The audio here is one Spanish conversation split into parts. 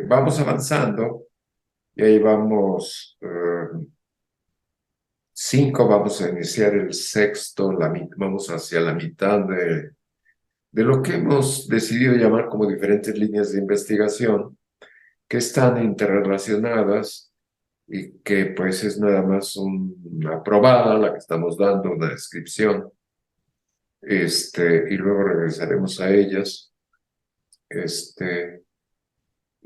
vamos avanzando y ahí vamos, 5, vamos a iniciar el sexto, vamos hacia la mitad de lo que hemos decidido llamar como diferentes líneas de investigación que están interrelacionadas y que pues es nada más una probada la que estamos dando, una descripción, y luego regresaremos a ellas,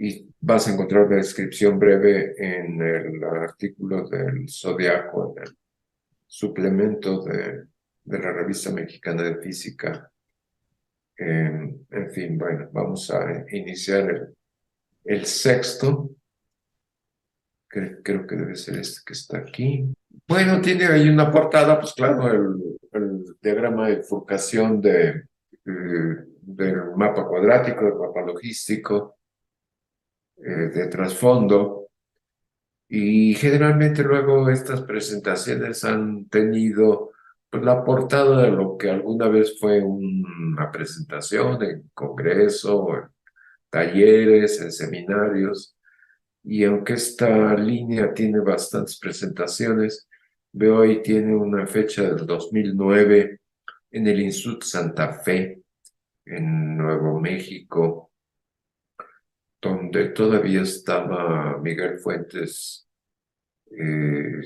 y vas a encontrar una descripción breve en el artículo del Zodiaco, en el suplemento de la Revista Mexicana de Física. En fin, bueno, vamos a iniciar el sexto, que creo que debe ser este que está aquí. Bueno, tiene ahí una portada, pues claro, el diagrama de bifurcación del mapa cuadrático, del mapa logístico, de trasfondo. Y generalmente luego estas presentaciones han tenido pues, la portada de lo que alguna vez fue una presentación en congreso, en talleres, en seminarios. Y aunque esta línea tiene bastantes presentaciones, veo ahí tiene una fecha del 2009 en el Instituto Santa Fe, en Nuevo México, donde todavía estaba Miguel Fuentes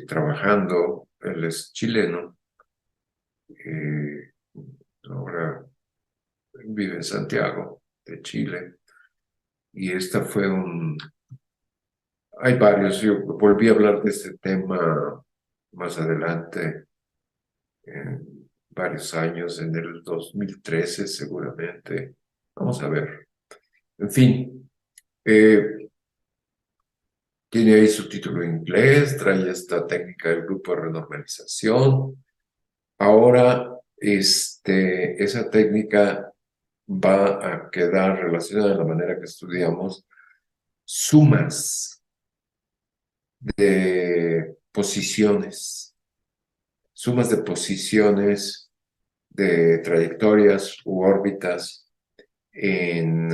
trabajando. Él es chileno, eh, ahora vive en Santiago de Chile. Y esta fue Hay varios, yo volví a hablar de este tema más adelante, en varios años, en el 2013 seguramente. Vamos a ver. En fin, tiene ahí su título en inglés, trae esta técnica del grupo de renormalización. Ahora, esa técnica va a quedar relacionada de la manera que estudiamos sumas de posiciones, sumas de posiciones de trayectorias u órbitas en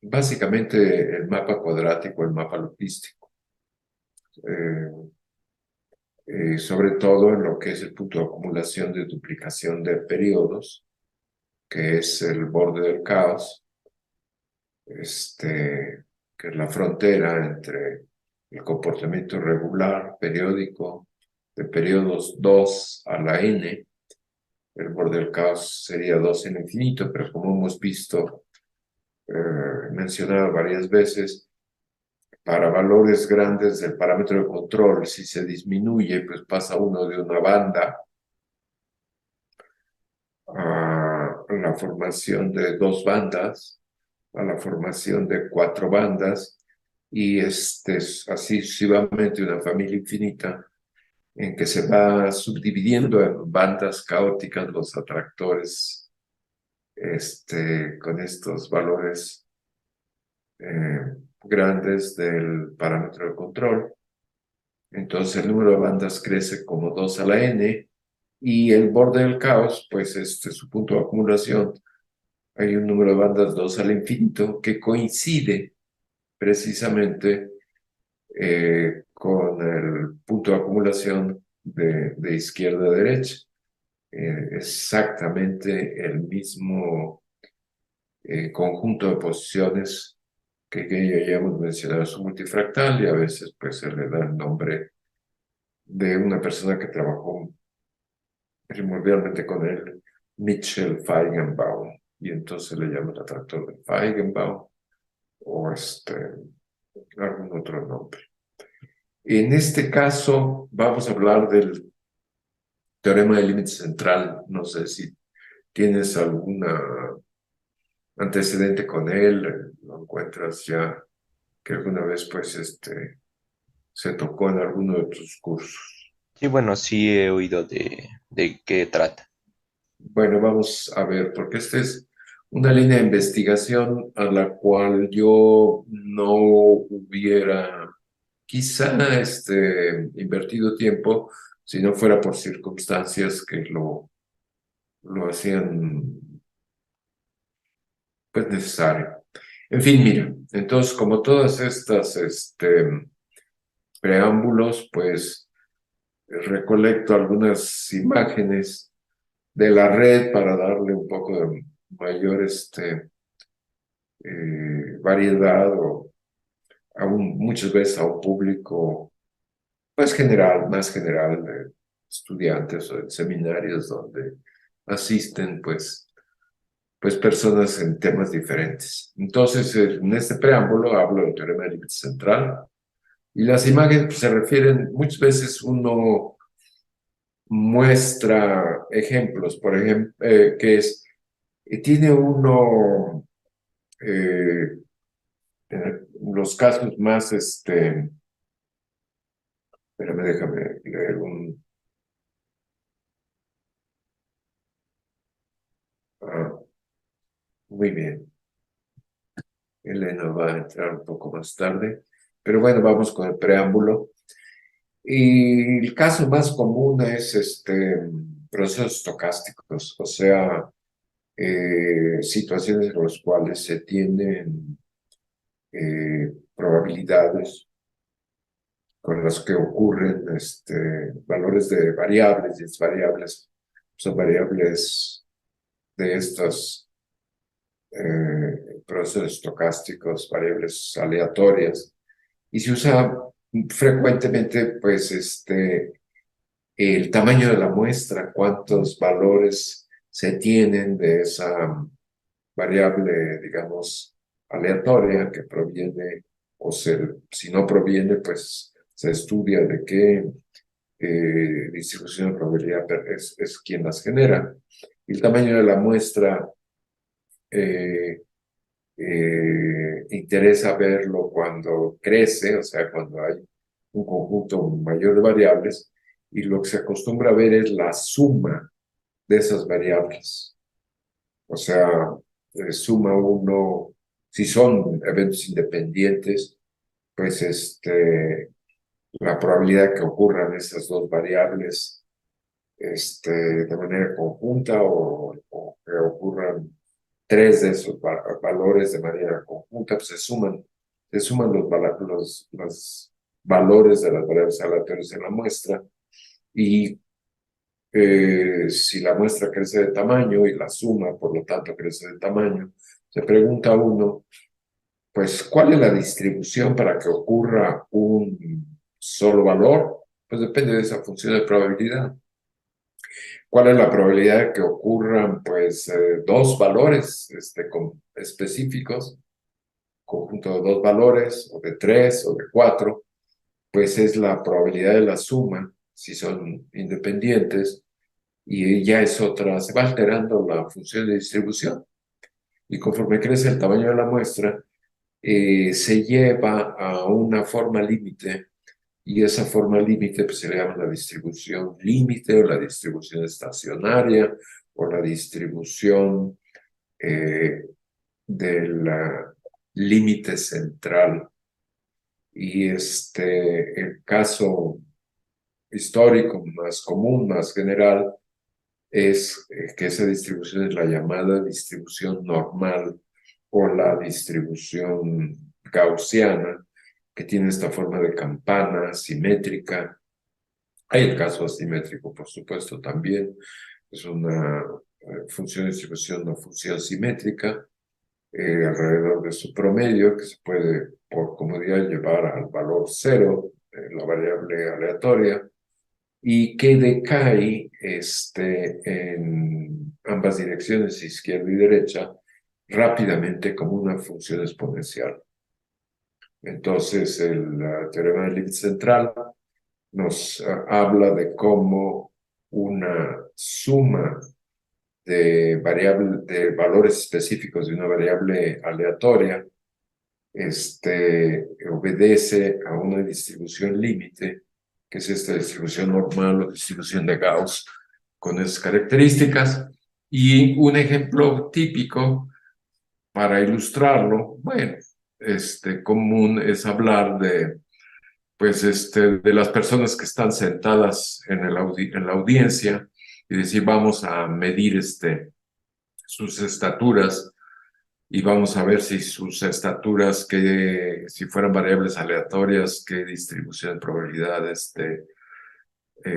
básicamente el mapa cuadrático, el mapa logístico, eh, sobre todo en lo que es el punto de acumulación de duplicación de periodos, que es el borde del caos, que es la frontera entre el comportamiento regular, periódico, de periodos 2 a la n. El borde del caos sería 2 en infinito, pero como hemos visto, mencionado varias veces, para valores grandes del parámetro de control, si se disminuye, pues pasa uno de una banda a la formación de 2 bandas, a la formación de 4 bandas, y así sucesivamente una familia infinita en que se va subdividiendo en bandas caóticas los atractores, con estos valores grandes del parámetro de control. Entonces el número de bandas crece como 2 a la n, y el borde del caos, pues su punto de acumulación, hay un número de bandas 2 al infinito que coincide precisamente con el punto de acumulación de izquierda a derecha. Exactamente el mismo conjunto de posiciones que ya hemos mencionado, su multifractal, y a veces pues se le da el nombre de una persona que trabajó primordialmente con él, Mitchell Feigenbaum, y entonces le llaman atractor de Feigenbaum o algún otro nombre. En este caso vamos a hablar del teorema del límite central. No sé si tienes algún antecedente con él, lo encuentras ya que alguna vez pues se tocó en alguno de tus cursos. Sí, bueno, sí he oído de qué trata. Bueno, vamos a ver, porque esta es una línea de investigación a la cual yo no hubiera quizá invertido tiempo si no fuera por circunstancias que lo hacían pues necesario. En fin, mira, entonces como todas estas preámbulos, pues recolecto algunas imágenes de la red para darle un poco de mayor variedad o muchas veces a un público pues general, más general de estudiantes o de seminarios donde asisten pues personas en temas diferentes. Entonces, en este preámbulo hablo del teorema del límite central y las imágenes pues, se refieren, muchas veces uno muestra ejemplos, por ejemplo, que es, tiene uno eh, los casos más, espérame, déjame leer ah, muy bien, Elena va a entrar un poco más tarde, pero bueno, vamos con el preámbulo. Y el caso más común es procesos estocásticos, o sea, situaciones en las cuales se tienen probabilidades con las que ocurren valores de variables, y estas variables son variables de estos procesos estocásticos, variables aleatorias, y se usa frecuentemente, pues, el tamaño de la muestra, cuántos valores se tienen de esa variable, digamos, aleatoria que proviene, o si no proviene, pues se estudia de qué distribución de probabilidad es quien las genera. Y el tamaño de la muestra eh, interesa verlo cuando crece, o sea, cuando hay un conjunto mayor de variables, y lo que se acostumbra a ver es la suma de esas variables. O sea, suma uno, si son eventos independientes, pues la probabilidad que ocurran esas dos variables de manera conjunta o que ocurran tres de esos valores de manera conjunta, pues se suman los valores de las variables aleatorias en la muestra y si la muestra crece de tamaño y la suma, por lo tanto, crece de tamaño, se pregunta uno, pues, ¿cuál es la distribución para que ocurra un solo valor? Pues depende de esa función de probabilidad. ¿Cuál es la probabilidad de que ocurran, pues, dos valores específicos, conjunto de dos valores, o de tres, o de cuatro? Pues es la probabilidad de la suma, si son independientes, y ya es otra, se va alterando la función de distribución. Y conforme crece el tamaño de la muestra, se lleva a una forma límite, y esa forma límite pues, se le llama la distribución límite o la distribución estacionaria o la distribución del límite central. Y el caso histórico más común, más general, es que esa distribución es la llamada distribución normal o la distribución gaussiana, que tiene esta forma de campana simétrica. Hay el caso asimétrico, por supuesto, también. Es una función de distribución, una función simétrica alrededor de su promedio, que se puede, por comodidad, llevar al valor cero, la variable aleatoria, y que decae en ambas direcciones, izquierda y derecha, rápidamente como una función exponencial. Entonces, el teorema del límite central nos habla de cómo una suma de valores específicos de una variable aleatoria obedece a una distribución límite, que es esta distribución normal o distribución de Gauss con esas características. Y un ejemplo típico para ilustrarlo, bueno, común es hablar de las personas que están sentadas en la audiencia y decir, vamos a medir sus estaturas y vamos a ver si sus estaturas, si fueran variables aleatorias, qué distribución de probabilidades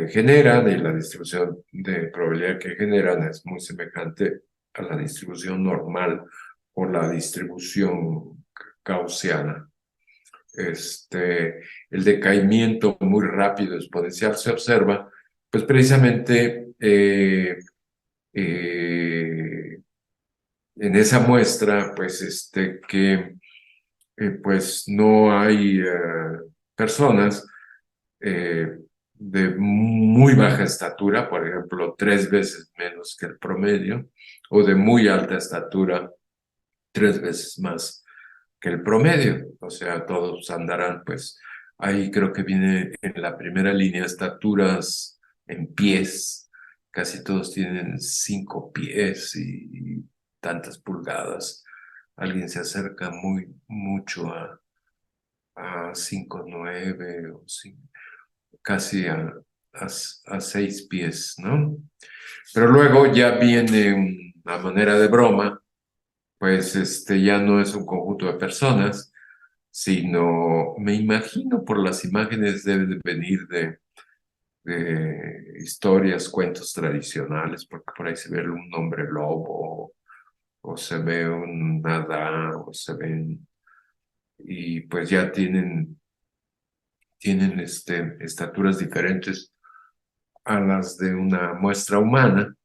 generan, y la distribución de probabilidad que generan es muy semejante a la distribución normal o la distribución gaussiana. El decaimiento muy rápido exponencial se observa, pues precisamente en esa muestra, pues que pues no hay personas eh, de muy baja estatura, por ejemplo, 3 veces menos que el promedio, o de muy alta estatura, 3 veces más que el promedio. O sea, todos andarán, pues, ahí creo que viene en la primera línea estaturas en pies. Casi todos tienen 5 pies y tantas pulgadas. Alguien se acerca mucho a 5'9" o casi a 6 pies, ¿no? Pero luego ya viene una manera de broma, pues ya no es un conjunto de personas, sino, me imagino por las imágenes debe de venir de historias, cuentos tradicionales, porque por ahí se ve un hombre lobo, o se ve un hada, o se ven, y pues ya tienen estaturas diferentes a las de una muestra humana,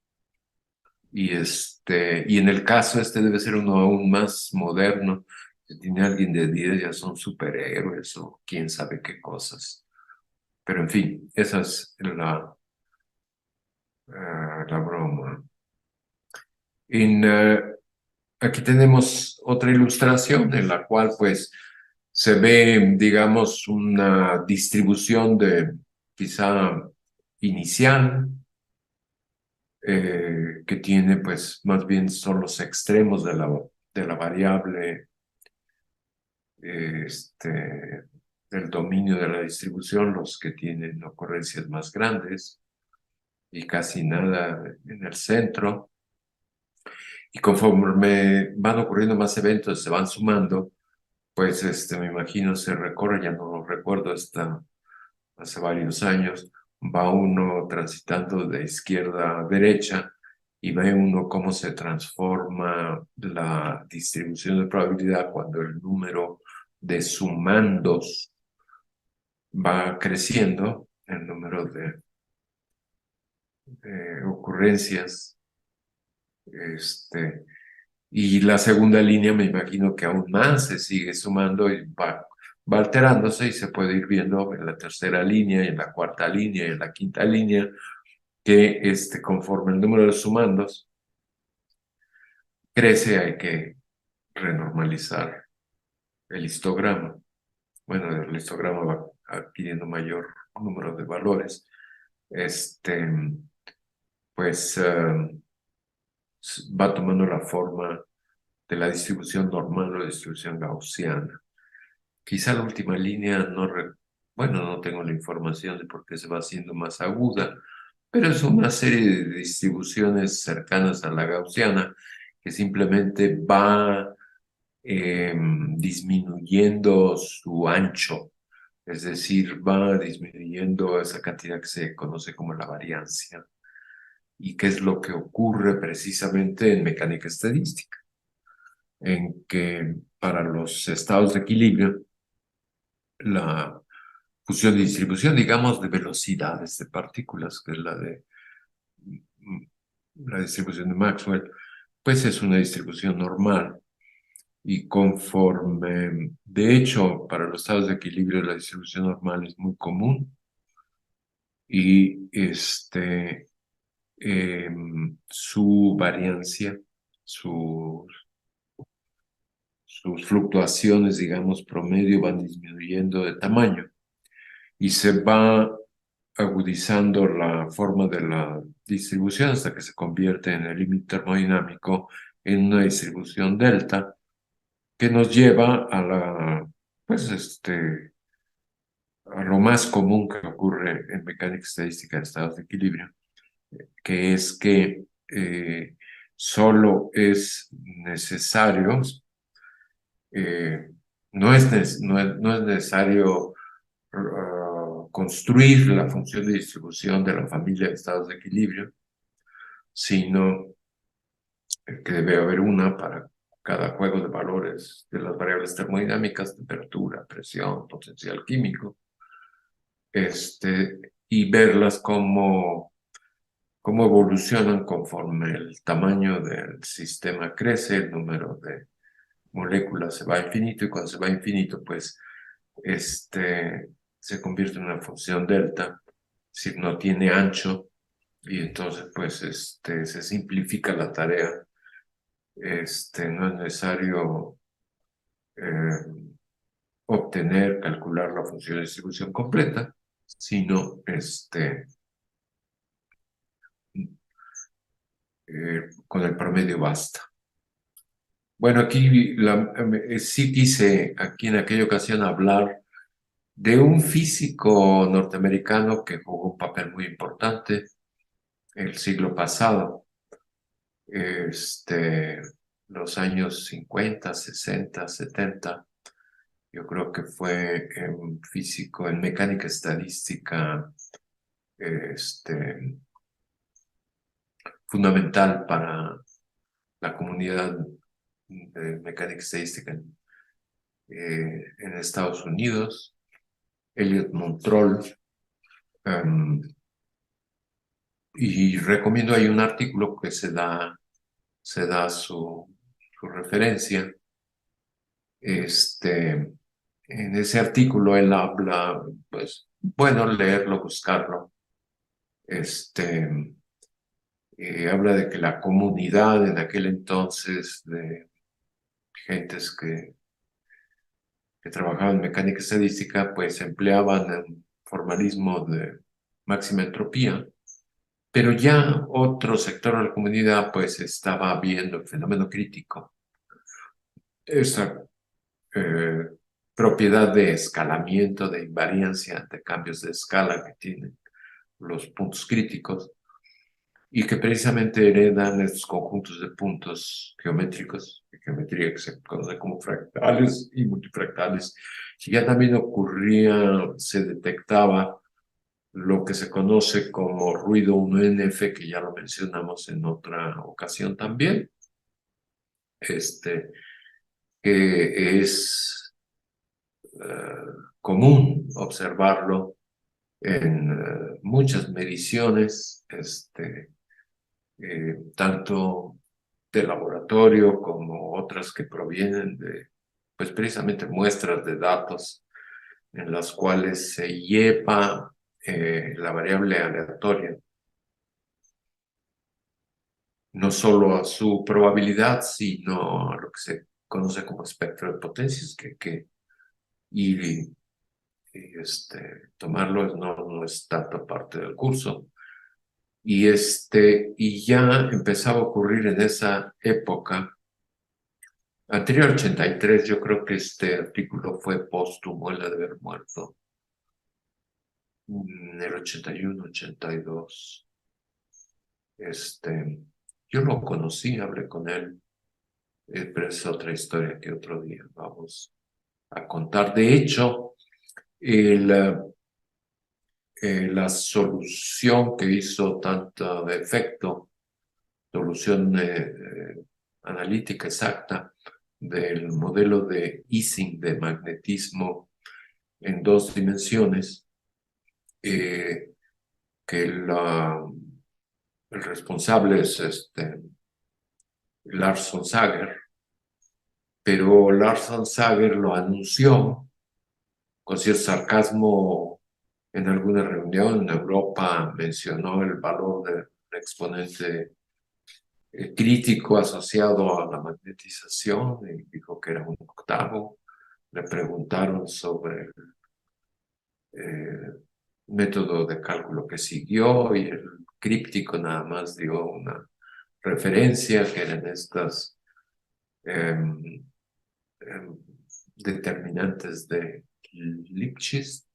y en el caso debe ser uno aún más moderno, que tiene alguien de 10, ya son superhéroes o quién sabe qué cosas. Pero en fin, esa es la broma. Aquí tenemos otra ilustración en la cual pues se ve, digamos, una distribución de quizá inicial, que tiene pues más bien son los extremos de la variable del dominio de la distribución, los que tienen ocurrencias más grandes y casi nada en el centro. Y conforme van ocurriendo más eventos, se van sumando, pues me imagino se recorre, ya no lo recuerdo, hasta hace varios años, va uno transitando de izquierda a derecha y ve uno cómo se transforma la distribución de probabilidad cuando el número de sumandos va creciendo, el número de ocurrencias, y la segunda línea me imagino que aún más se sigue sumando y va alterándose, y se puede ir viendo en la tercera línea, y en la cuarta línea, y en la quinta línea, que conforme el número de sumandos crece, hay que renormalizar el histograma. Bueno, el histograma va adquiriendo mayor número de valores. Pues va tomando la forma de la distribución normal o la distribución gaussiana. Quizá la última línea bueno, no tengo la información de por qué se va haciendo más aguda, pero es una serie de distribuciones cercanas a la gaussiana que simplemente va disminuyendo su ancho, es decir, va disminuyendo esa cantidad que se conoce como la variancia, y qué es lo que ocurre precisamente en mecánica estadística, en que para los estados de equilibrio, la fusión de distribución, digamos, de velocidades de partículas, que es la distribución de Maxwell, pues es una distribución normal. Y conforme, de hecho, para los estados de equilibrio la distribución normal es muy común, y su variancia, sus fluctuaciones, digamos, promedio, van disminuyendo de tamaño, y se va agudizando la forma de la distribución hasta que se convierte en el límite termodinámico en una distribución delta, que nos lleva pues a lo más común que ocurre en mecánica estadística de estados de equilibrio, que es que solo es necesario, no es necesario construir la función de distribución de la familia de estados de equilibrio, sino que debe haber una para cada juego de valores de las variables termodinámicas, temperatura, presión, potencial químico, y verlas cómo evolucionan conforme el tamaño del sistema crece, el número de moléculas se va a infinito, y cuando se va a infinito, pues se convierte en una función delta, si no tiene ancho, y entonces pues se simplifica la tarea. No es necesario calcular la función de distribución completa, sino con el promedio basta. Bueno, aquí sí quise, aquí en aquella ocasión, hablar de un físico norteamericano que jugó un papel muy importante el siglo pasado, los años 50, 60, 70. Yo creo que fue un físico en mecánica estadística, fundamental para la comunidad de mecánica estadística en Estados Unidos, Elliot Montroll. Y recomiendo ahí un artículo que se da su referencia. En ese artículo él habla, pues, bueno, leerlo, buscarlo. Habla de que la comunidad en aquel entonces de gentes que trabajaban en mecánica estadística, pues empleaban el formalismo de máxima entropía, pero ya otro sector de la comunidad pues estaba viendo el fenómeno crítico, esa eh, propiedad de escalamiento, de invariancia, de cambios de escala que tienen los puntos críticos, y que precisamente heredan estos conjuntos de puntos geométricos, de geometría que se conoce como fractales y multifractales. Y ya también se detectaba lo que se conoce como ruido 1NF, que ya lo mencionamos en otra ocasión también, que es común observarlo en muchas mediciones, tanto de laboratorio como otras que provienen de, pues precisamente muestras de datos en las cuales se lleva la variable aleatoria no solo a su probabilidad, sino a lo que se conoce como espectro de potencias, y, y, tomarlo no es tanto parte del curso. Y ya empezaba a ocurrir en esa época, anterior al 83, yo creo que este artículo fue póstumo, él ha de haber muerto en el 81, 82. Yo lo conocí, hablé con él, pero es otra historia que otro día vamos a contar. De hecho, la solución que hizo tanto efecto, solución analítica exacta del modelo de Ising de magnetismo en dos dimensiones, que el responsable es Lars von Sager, pero Lars von Sager lo anunció con cierto sarcasmo en alguna reunión en Europa, mencionó el valor del exponente crítico asociado a la magnetización y dijo que era un octavo. Le preguntaron sobre el método de cálculo que siguió, y el críptico nada más dio una referencia que eran estas em, em, determinantes de Lipschitz,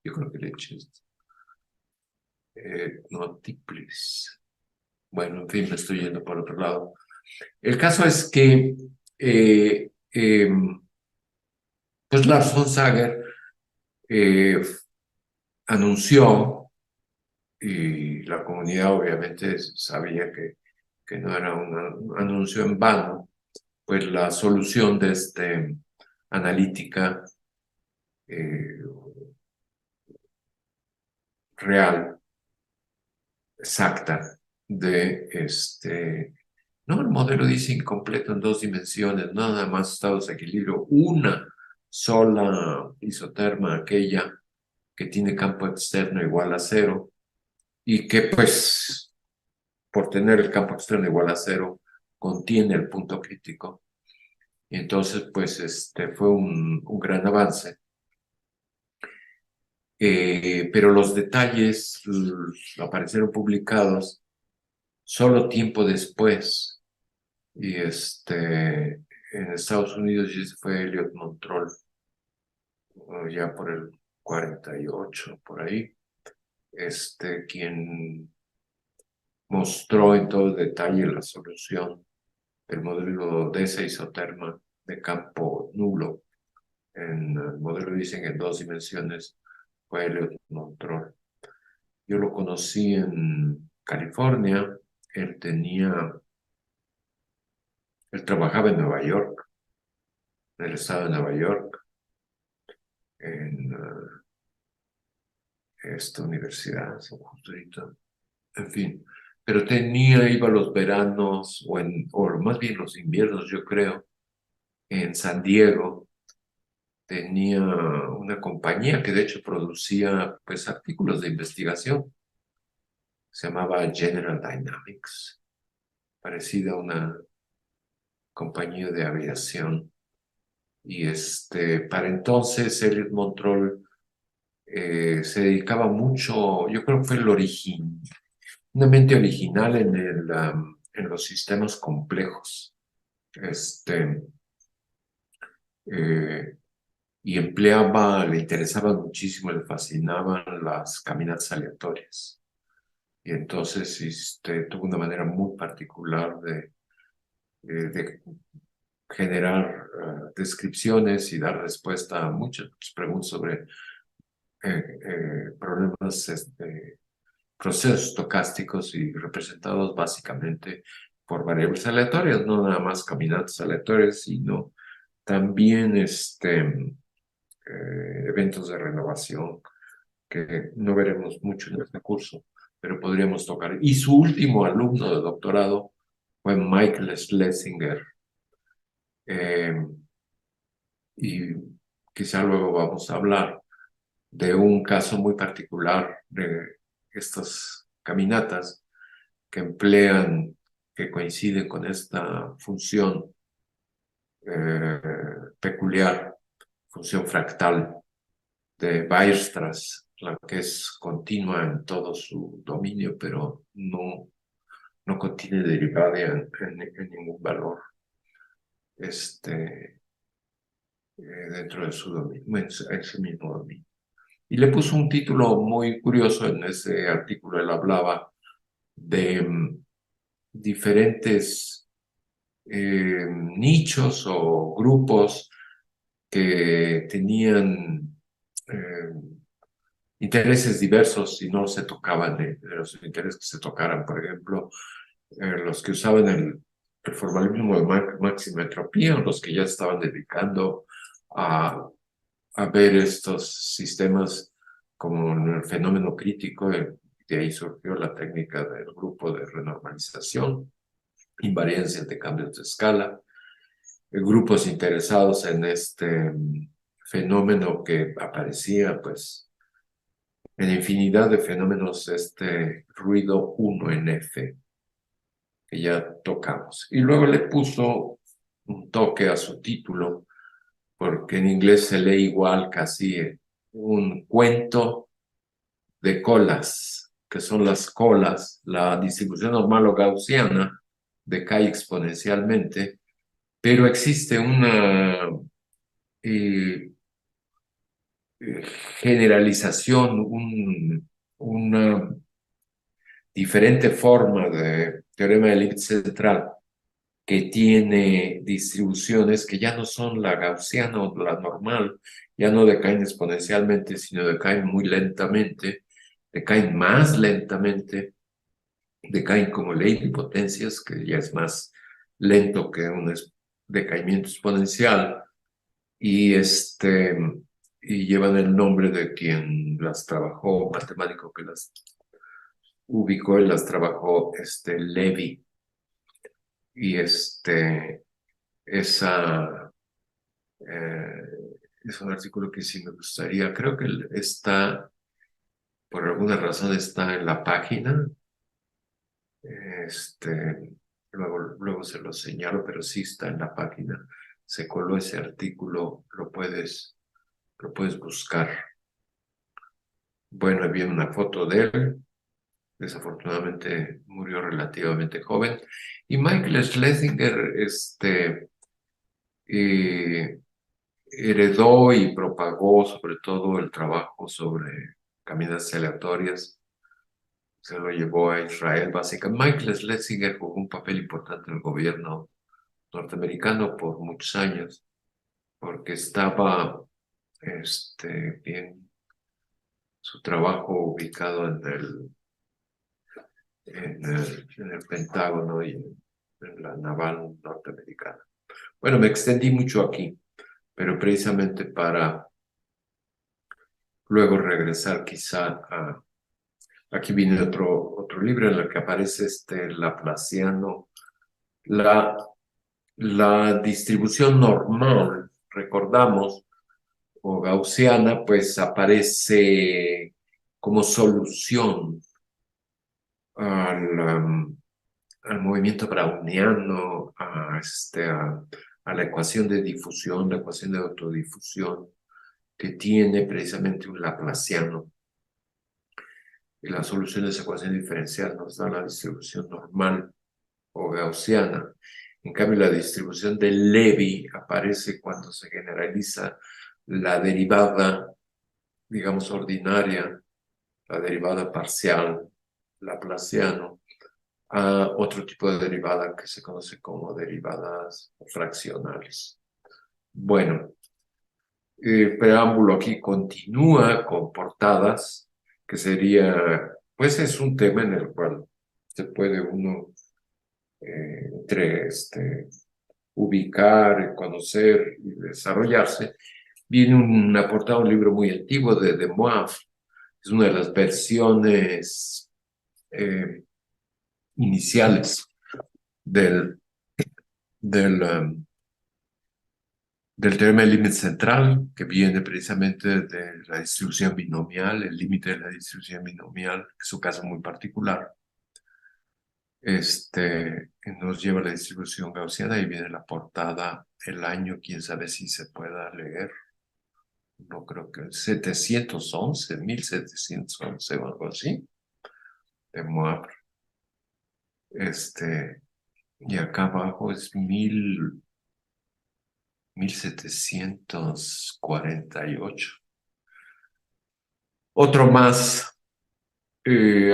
yo creo que Lipschitz, no Tiplis, Bueno, en fin, me estoy yendo por otro lado. El caso es que eh, eh, pues Lars von Sager eh, anunció, y la comunidad obviamente sabía que no era un anuncio en vano, pues la solución de este analítica eh, real, exacta, de no, el modelo dice incompleto en dos dimensiones, nada más estados de equilibrio, una sola isoterma, aquella que tiene campo externo igual a cero, y que pues por tener el campo externo igual a cero, contiene el punto crítico. Y entonces pues fue un gran avance. Pero los detalles aparecieron publicados solo tiempo después. Y en Estados Unidos, y ese fue Elliot Montroll, ya por el 48 por ahí, quien mostró en todo detalle la solución del modelo de esa isoterma de campo nulo. En el modelo dicen en dos dimensiones, fue Elliot Montroll. Yo lo conocí en California, él tenía, él trabajaba en Nueva York, en el estado de Nueva York, en esta universidad, San Justo, en fin, pero iba los veranos, o más bien los inviernos, yo creo, en San Diego. Tenía una compañía que de hecho producía pues artículos de investigación, se llamaba General Dynamics, parecida a una compañía de aviación. Y para entonces Elliot Montroll se dedicaba mucho, yo creo que fue una mente original en los sistemas complejos. Este, eh, y le interesaban muchísimo, le fascinaban las caminatas aleatorias. Y entonces tuvo una manera muy particular de generar descripciones y dar respuesta a muchas preguntas sobre problemas, procesos estocásticos y representados básicamente por variables aleatorias, no nada más caminatas aleatorias, sino también eventos de renovación que no veremos mucho en este curso, pero podríamos tocar. Y su último alumno de doctorado fue Michael Schlesinger, eh, y quizá luego vamos a hablar de un caso muy particular de estas caminatas que que coinciden con esta función peculiar, función fractal de Weierstrass, la que es continua en todo su dominio, pero no contiene derivada en ningún valor dentro de su dominio, en ese mismo dominio. Y le puso un título muy curioso en ese artículo. Él hablaba de diferentes nichos o grupos que tenían intereses diversos y no se tocaban de los intereses que se tocaran. Por ejemplo, los que usaban el formalismo de máxima entropía, o los que ya estaban dedicando a, a ver estos sistemas como el fenómeno crítico. De ahí surgió la técnica del grupo de renormalización, invariancias de cambios de escala, grupos interesados en este fenómeno que aparecía pues en infinidad de fenómenos, ruido 1 en F, que ya tocamos. Y luego le puso un toque a su título, porque en inglés se lee igual casi un cuento de colas, que son las colas. La distribución normal o gaussiana decae exponencialmente, pero existe eh, generalización, una diferente forma teorema del límite central, que tiene distribuciones que ya no son la gaussiana o la normal, ya no decaen exponencialmente, sino decaen muy lentamente, decaen más lentamente, decaen como ley de potencias, que ya es más lento que un decaimiento exponencial, y, y llevan el nombre de quien las trabajó, matemático que las ubicó y las trabajó, Levi. Y esa eh, es un artículo que sí me gustaría, creo que está, por alguna razón está en la página, luego se lo señalo, pero sí está en la página, se coló ese artículo, lo puedes buscar. Bueno, viene una foto de él, desafortunadamente murió relativamente joven, y Michael Schlesinger, eh, heredó y propagó sobre todo el trabajo sobre caminatas aleatorias, se lo llevó a Israel básicamente. Michael Schlesinger jugó un papel importante en el gobierno norteamericano por muchos años, porque estaba bien su trabajo ubicado en el Pentágono y en la naval norteamericana. Bueno, me extendí mucho aquí, pero precisamente para luego regresar quizá a... Aquí viene otro libro en el que aparece Laplaciano, la, la distribución normal, recordamos, o gaussiana, pues aparece como solución al, al movimiento browniano, a la ecuación de difusión, la ecuación de autodifusión, que tiene precisamente un laplaciano. Y la solución de esa ecuación diferencial nos da la distribución normal o gaussiana. En cambio, la distribución de Levy aparece cuando se generaliza la derivada, digamos, ordinaria, la derivada parcial, laplaciano, a otro tipo de derivada que se conoce como derivadas fraccionales. Bueno, el preámbulo aquí continúa con portadas, que sería, pues es un tema en el cual se puede uno ubicar, conocer y desarrollarse. Viene una portada, un libro muy antiguo de Moab, es una de las versiones iniciales del, del, um, del teorema del límite central, que viene precisamente de la distribución binomial, el límite de la distribución binomial, que es un caso muy particular. Nos lleva a la distribución gaussiana y viene la portada, el año, quién sabe si se pueda leer, no creo que 711, 1711 o algo así, de Moab. Y acá abajo es 1748. Otro más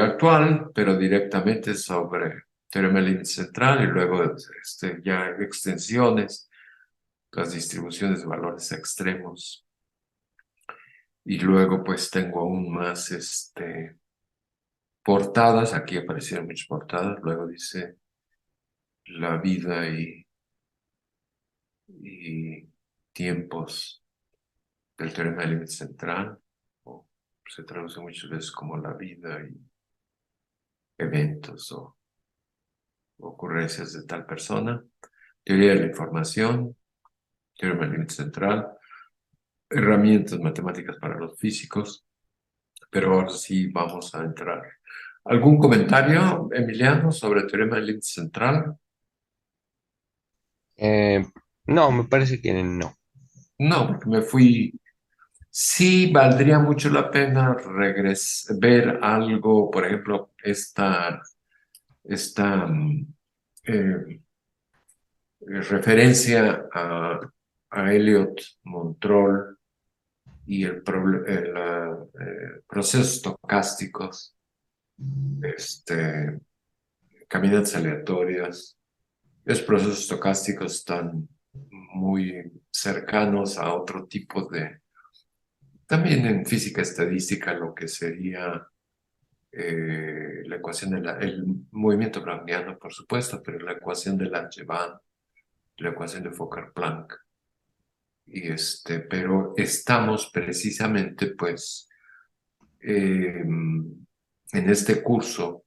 actual, pero directamente sobre teorema del límite central y luego ya extensiones, las distribuciones de valores extremos. Y luego pues tengo aún más portadas, aquí aparecieron muchas portadas, luego dice la vida y tiempos del teorema del límite central, o se traduce muchas veces como la vida y eventos o ocurrencias de tal persona, teoría de la información, teorema del límite central, herramientas matemáticas para los físicos, pero ahora sí vamos a entrar. ¿Algún comentario, Emiliano, sobre el teorema del límite central? Eh, no, me parece que no. No, porque me fui. Sí, valdría mucho la pena ver algo, por ejemplo, esta eh, referencia a Elliot Montrol y procesos estocásticos, caminatas aleatorias. Los procesos estocásticos están muy cercanos a otro tipo de, también en física estadística, lo que sería la ecuación el movimiento browniano, por supuesto, pero la ecuación de Langevin, la ecuación de Fokker-Planck. Pero estamos precisamente, pues, en este curso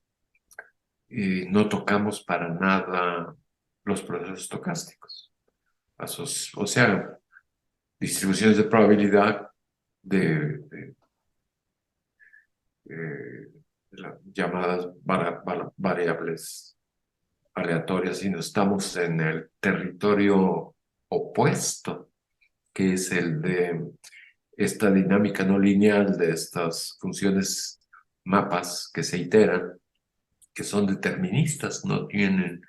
no tocamos para nada los procesos estocásticos. O sea, distribuciones de probabilidad de llamadas variables aleatorias, sino estamos en el territorio opuesto, que es el de esta dinámica no lineal de estas funciones mapas que se iteran, que son deterministas, no tienen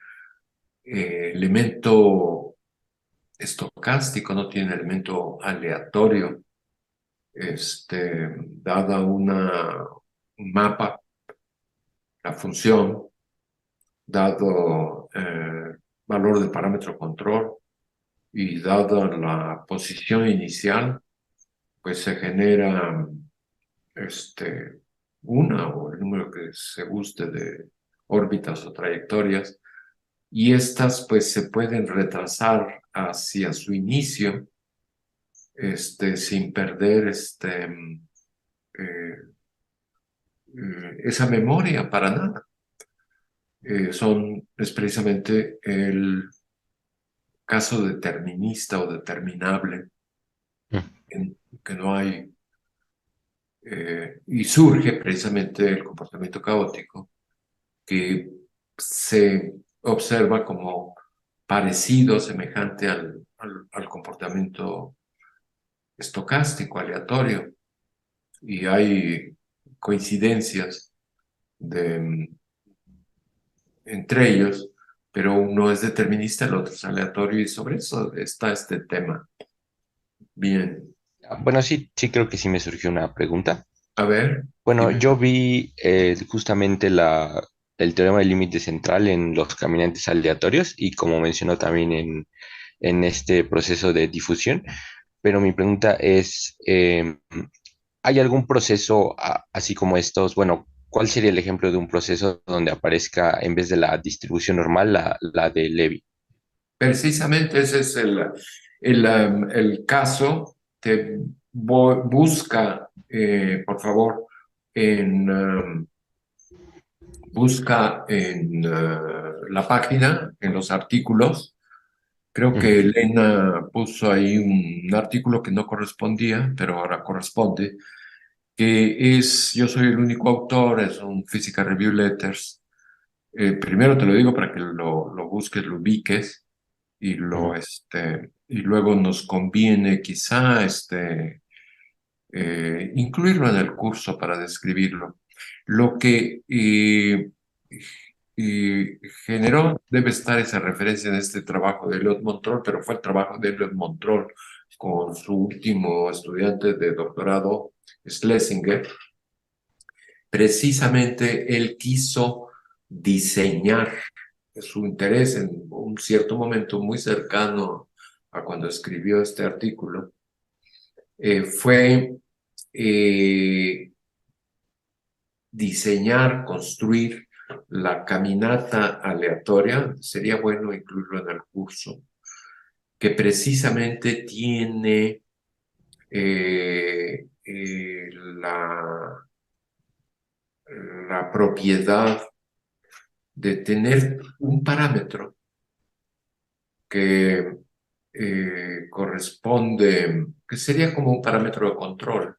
elemento estocástico, no tienen elemento aleatorio. Dada un mapa, la función, dado valor del parámetro control y dada la posición inicial, pues se genera una o el número que se guste de órbitas o trayectorias, y estas pues se pueden retrasar hacia su inicio sin perder eh, esa memoria para nada. Es precisamente el caso determinista o determinable Mm. en que no hay, y surge precisamente el comportamiento caótico, que se observa como parecido, semejante al comportamiento estocástico, aleatorio, y hay coincidencias entre ellos, pero uno es determinista, el otro es aleatorio, y sobre eso está este tema. Bien, Bueno, sí, sí creo que sí me surgió una pregunta. a ver, Bueno, dime. yo vi justamente el teorema del límite central en los caminantes aleatorios y como mencionó también en este proceso de difusión, pero mi pregunta es, ¿hay algún proceso así como estos? Bueno, ¿cuál sería el ejemplo de un proceso donde aparezca en vez de la distribución normal la de Levy? Precisamente ese es el caso. Te busca, por favor, busca en la página, en los artículos. Creo Ujú. que Elena puso ahí un artículo que no correspondía, pero ahora corresponde, que es, yo soy el único autor, es un Physical Review Letters. Primero te lo digo para que lo busques, lo ubiques Ujú. y luego nos conviene quizá incluirlo en el curso para describirlo. Lo que generó debe estar esa referencia en este trabajo de Elliot Montrol, pero fue el trabajo de Elliot Montrol con su último estudiante de doctorado, Schlesinger. Precisamente él quiso diseñar su interés en un cierto momento muy cercano a cuando escribió este artículo, fue eh, diseñar, construir la caminata aleatoria, sería bueno incluirlo en el curso, que precisamente tiene la propiedad de tener un parámetro que corresponde, que sería como un parámetro de control,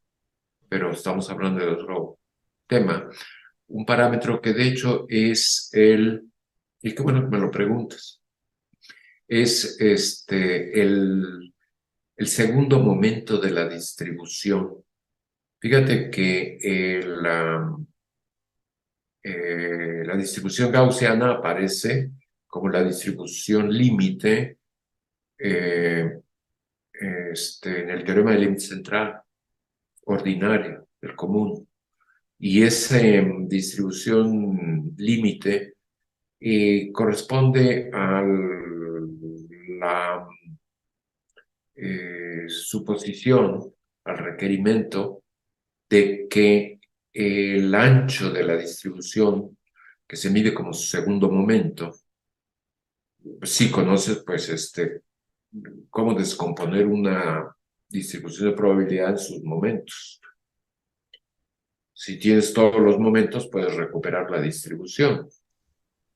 pero estamos hablando de otro tema. Un parámetro que de hecho es y qué bueno que me lo preguntas, es el segundo momento de la distribución. Fíjate que la distribución gaussiana aparece como la distribución límite eh, en el teorema del límite central ordinario, el común. Y esa distribución límite y corresponde a la suposición, al requerimiento de que el ancho de la distribución, que se mide como su segundo momento, si conoces, pues, cómo descomponer una distribución de probabilidad en sus momentos. Si tienes todos los momentos, puedes recuperar la distribución.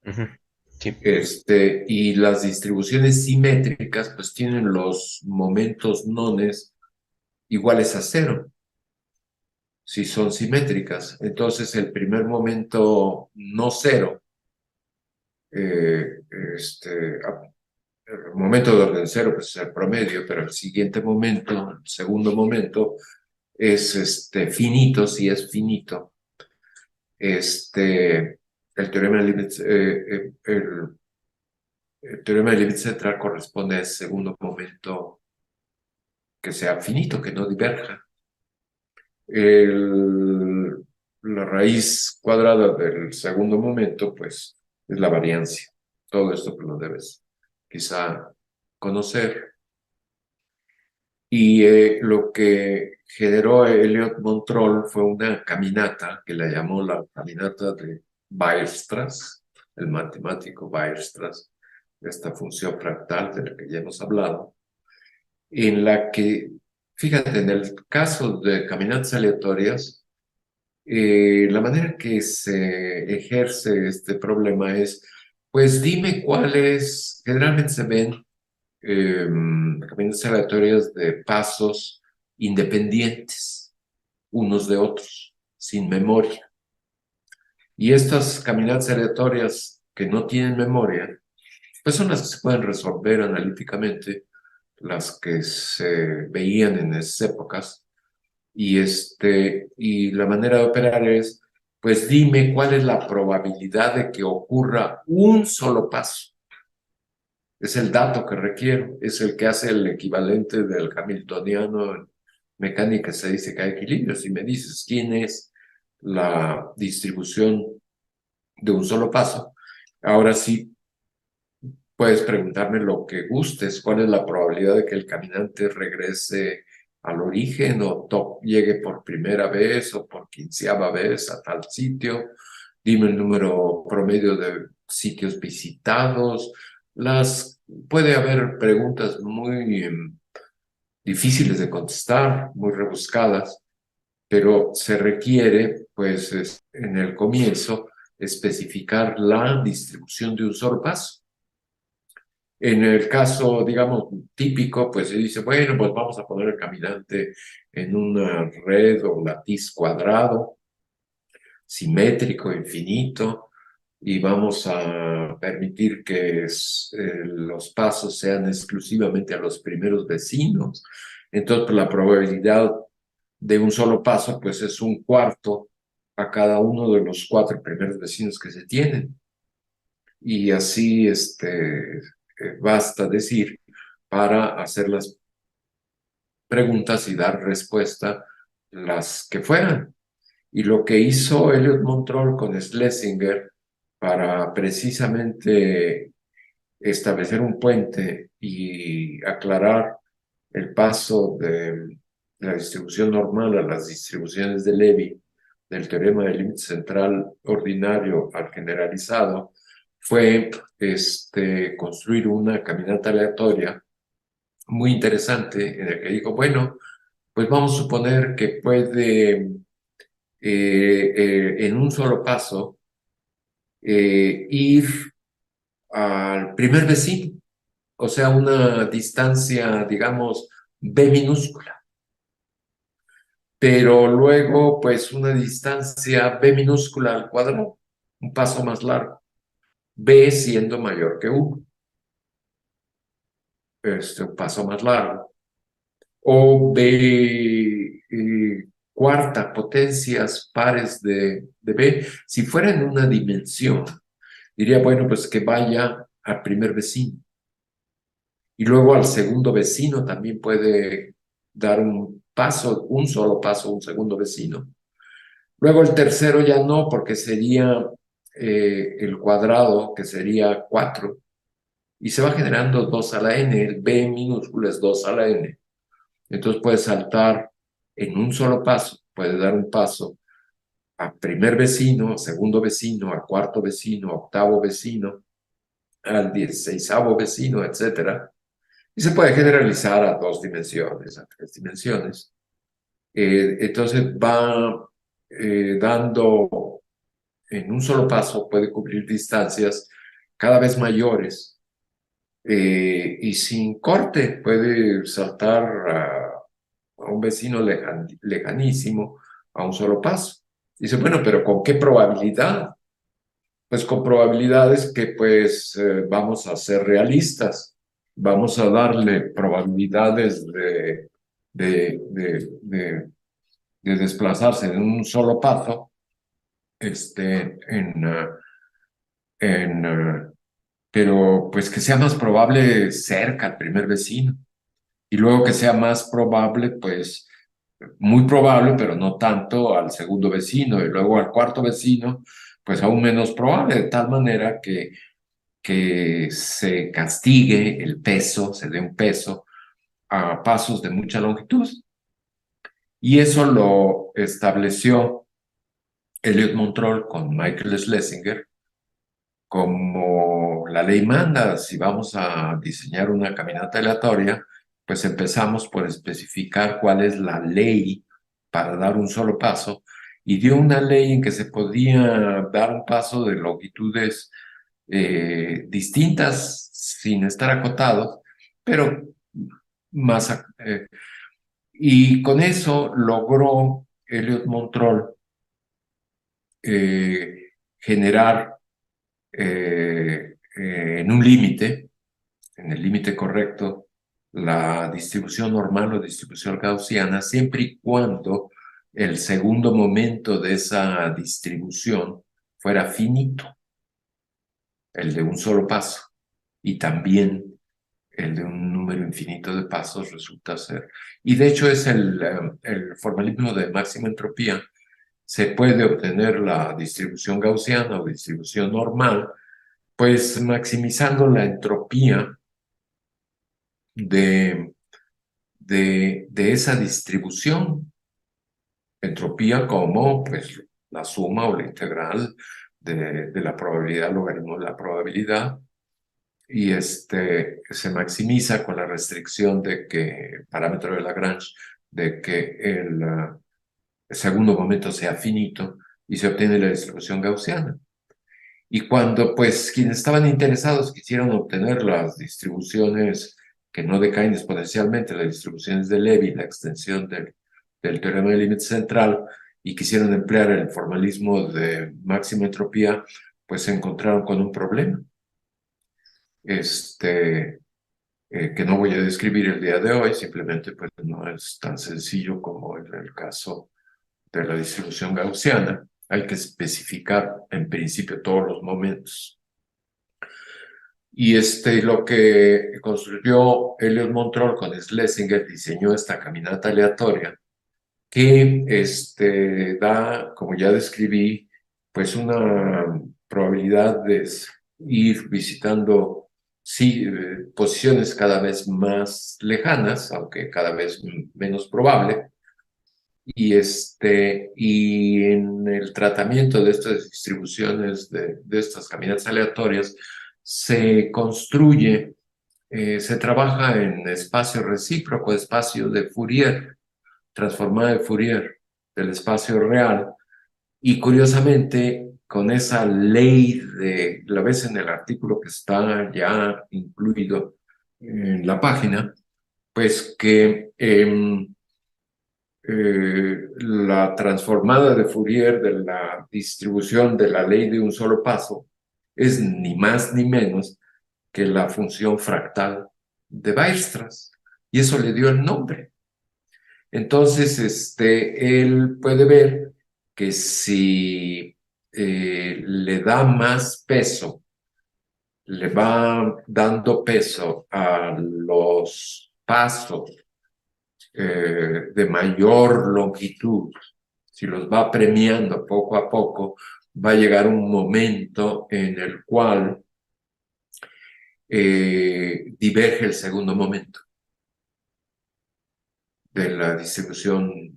Ujú. Sí. Y las distribuciones simétricas, pues tienen los momentos nones iguales a cero, si son simétricas. Entonces, el primer momento no cero, eh, el momento de orden cero, pues es el promedio, pero el siguiente momento, el segundo momento, es finito, si es finito. El teorema de Leibniz, el teorema de Leibniz central corresponde a ese segundo momento que sea finito, que no diverja. La raíz cuadrada del segundo momento, pues, es la variancia. Todo esto pues, lo debes quizá conocer. Y lo que generó Elliott-Montroll fue una caminata que la llamó la caminata de Weierstrass, el matemático Weierstrass, esta función fractal de la que ya hemos hablado, en la que, fíjate, en el caso de caminatas aleatorias, la manera que se ejerce este problema es, pues dime cuáles, generalmente se ven caminatas aleatorias de pasos independientes unos de otros, sin memoria. Y estas caminatas aleatorias que no tienen memoria, pues son las que se pueden resolver analíticamente, las que se veían en esas épocas. Y la manera de operar es, pues dime cuál es la probabilidad de que ocurra un solo paso. Es el dato que requiero, es el que hace el equivalente del hamiltoniano en mecánica. Se dice que hay equilibrio. Si me dices quién es la distribución de un solo paso, ahora sí puedes preguntarme lo que gustes, cuál es la probabilidad de que el caminante regrese al origen o llegue por primera vez o por quinceava vez a tal sitio. Dime el número promedio de sitios visitados. Puede haber preguntas muy difíciles de contestar, muy rebuscadas, pero se requiere, pues, en el comienzo, especificar la distribución de un solo paso. En el caso, digamos, típico, pues se dice, bueno, pues vamos a poner el caminante en una red o latiz cuadrado, simétrico, infinito, y vamos a permitir que los pasos sean exclusivamente a los primeros vecinos. Entonces, la probabilidad de un solo paso, pues es un cuarto a cada uno de los cuatro primeros vecinos que se tienen. Y así basta decir para hacer las preguntas y dar respuesta las que fueran. Y lo que hizo Elliott-Montroll con Schlesinger para precisamente establecer un puente y aclarar el paso de la distribución normal a las distribuciones de Levy, del teorema del límite central ordinario al generalizado, fue construir una caminata aleatoria muy interesante en el que digo, bueno, pues vamos a suponer que puede en un solo paso ir al primer vecino, o sea, una distancia, digamos, b minúscula, pero luego, pues, una distancia b minúscula al cuadrado, un paso más largo, b siendo mayor que 1, un paso más largo, o b cuarta, potencias pares de b. Si fuera en una dimensión, diría, bueno, pues que vaya al primer vecino. Y luego al segundo vecino también puede dar un paso, un solo paso, un segundo vecino. Luego el tercero ya no, porque sería el cuadrado, que sería 4, y se va generando 2 a la n, el b minúsculo es 2 a la n. Entonces puedes saltar en un solo paso, puedes dar un paso a primer vecino, a segundo vecino, a cuarto vecino, a octavo vecino, al 16º vecino, etcétera. Y se puede generalizar a 2 dimensiones, a 3 dimensiones. Entonces va dando en un solo paso, puede cubrir distancias cada vez mayores y sin corte puede saltar a un vecino lejanísimo a un solo paso. Dice, bueno, pero ¿con qué probabilidad? Pues con probabilidades que pues vamos a ser realistas, vamos a darle probabilidades de desplazarse en un solo paso, en, pero pues que sea más probable cerca al primer vecino y luego que sea más probable, pues muy probable, pero no tanto al segundo vecino y luego al cuarto vecino, pues aún menos probable, de tal manera que se castigue el peso, se dé un peso a pasos de mucha longitud. Y eso lo estableció Elliot Montroll con Michael Schlesinger como la ley manda. Si vamos a diseñar una caminata aleatoria, pues empezamos por especificar cuál es la ley para dar un solo paso y dio una ley en que se podía dar un paso de longitudes distintas sin estar acotados, pero más... y con eso logró Elliot Montroll generar en un límite, en el límite correcto, la distribución normal o distribución gaussiana, siempre y cuando el segundo momento de esa distribución fuera finito, el de un solo paso, y también el de un número infinito de pasos resulta ser. Y de hecho es el formalismo de máxima entropía. Se puede obtener la distribución gaussiana o distribución normal pues maximizando la entropía de, de esa distribución. Entropía como pues, la suma o la integral de la probabilidad, logaritmo de la probabilidad, y se maximiza con la restricción de que, parámetro de Lagrange, de que el segundo momento sea finito y se obtiene la distribución gaussiana. Y cuando pues quienes estaban interesados quisieron obtener las distribuciones que no decaen exponencialmente, las distribuciones de Levy, la extensión del teorema del límite central, y quisieron emplear el formalismo de máxima entropía, pues se encontraron con un problema, que no voy a describir el día de hoy, simplemente pues no es tan sencillo como en el caso de la distribución gaussiana. Hay que especificar en principio todos los momentos. Y lo que construyó Elliot Montroll con Schlesinger diseñó esta caminata aleatoria que da, como ya describí, pues una probabilidad de ir visitando sí, posiciones cada vez más lejanas, aunque cada vez menos probable. Y en el tratamiento de estas distribuciones, de estas caminatas aleatorias, se construye, se trabaja en espacio recíproco, espacio de Fourier, transformada de Fourier del espacio real, y curiosamente, con esa ley la ves en el artículo que está ya incluido en la página, pues que la transformada de Fourier de la distribución de la ley de un solo paso es ni más ni menos que la función fractal de Weierstrass, y eso le dio el nombre. Entonces, él puede ver que si le da más peso, le va dando peso a los pasos de mayor longitud, si los va premiando poco a poco, va a llegar un momento en el cual diverge el segundo momento de la distribución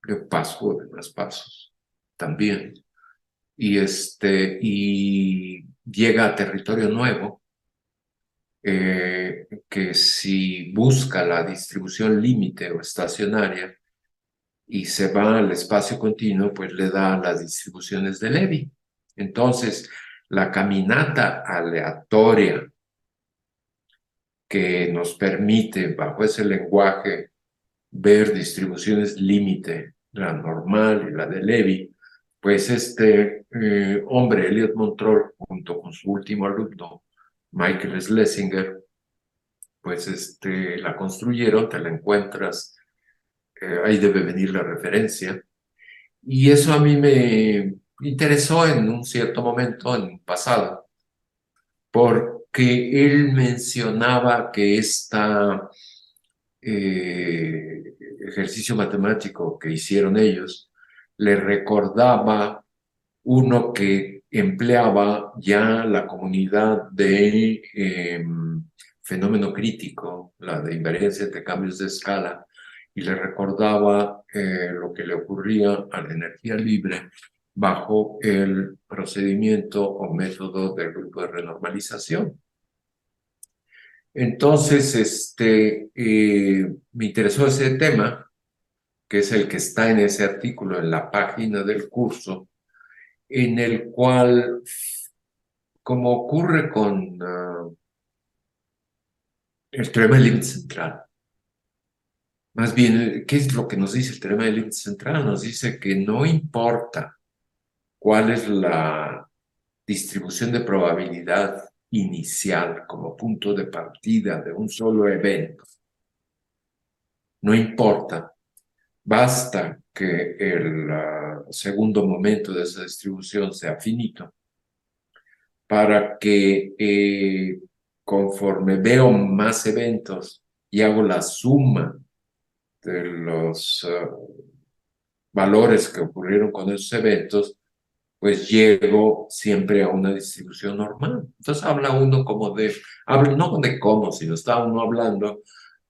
de un paso o de más pasos también. Y llega a territorio nuevo, que si busca la distribución límite o estacionaria y se va al espacio continuo, pues le da las distribuciones de Levi. Entonces, la caminata aleatoria que nos permite, bajo ese lenguaje, ver distribuciones límite, la normal y la de Levi, pues este hombre, Elliot Montroll, junto con su último alumno, Michael Schlesinger, pues la construyeron, te la encuentras, ahí debe venir la referencia, y eso a mí me interesó en un cierto momento, en un pasado, porque él mencionaba que ejercicio matemático que hicieron ellos le recordaba uno que empleaba ya la comunidad de fenómeno crítico, la de invariancia entre cambios de escala, y le recordaba lo que le ocurría a la energía libre bajo el procedimiento o método del grupo de renormalización. Entonces, me interesó ese tema, que es el que está en ese artículo en la página del curso, en el cual, como ocurre con el teorema del límite central, más bien, ¿qué es lo que nos dice el teorema del límite central? Nos dice que no importa cuál es la distribución de probabilidad inicial como punto de partida de un solo evento, no importa. Basta que el segundo momento de esa distribución sea finito para que conforme veo más eventos y hago la suma de los valores que ocurrieron con esos eventos, pues llego siempre a una distribución normal. Entonces habla uno como no de cómo, sino está uno hablando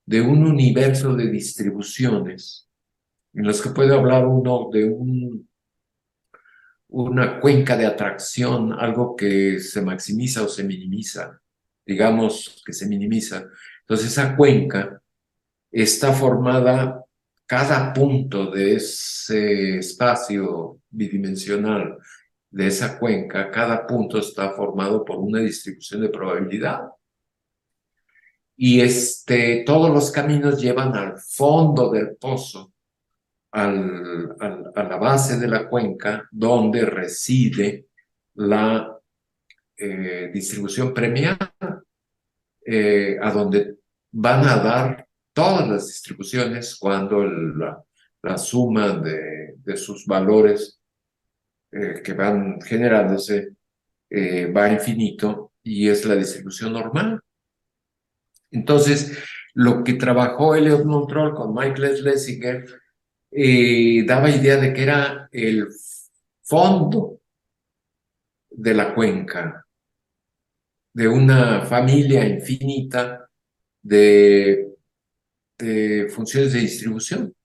de un universo de distribuciones en los que puede hablar uno de una cuenca de atracción, algo que se maximiza o se minimiza, digamos que se minimiza. Entonces esa cuenca está formada, cada punto de ese espacio bidimensional de esa cuenca, cada punto está formado por una distribución de probabilidad. Y todos los caminos llevan al fondo del pozo, a la base de la cuenca, donde reside la distribución premiada, a donde van a dar todas las distribuciones cuando la suma de sus valores que van generándose va a infinito y es la distribución normal. Entonces, lo que trabajó Elliot Montroll con Michael Schlesinger daba idea de que era el fondo de la cuenca, de una familia infinita de funciones de distribución,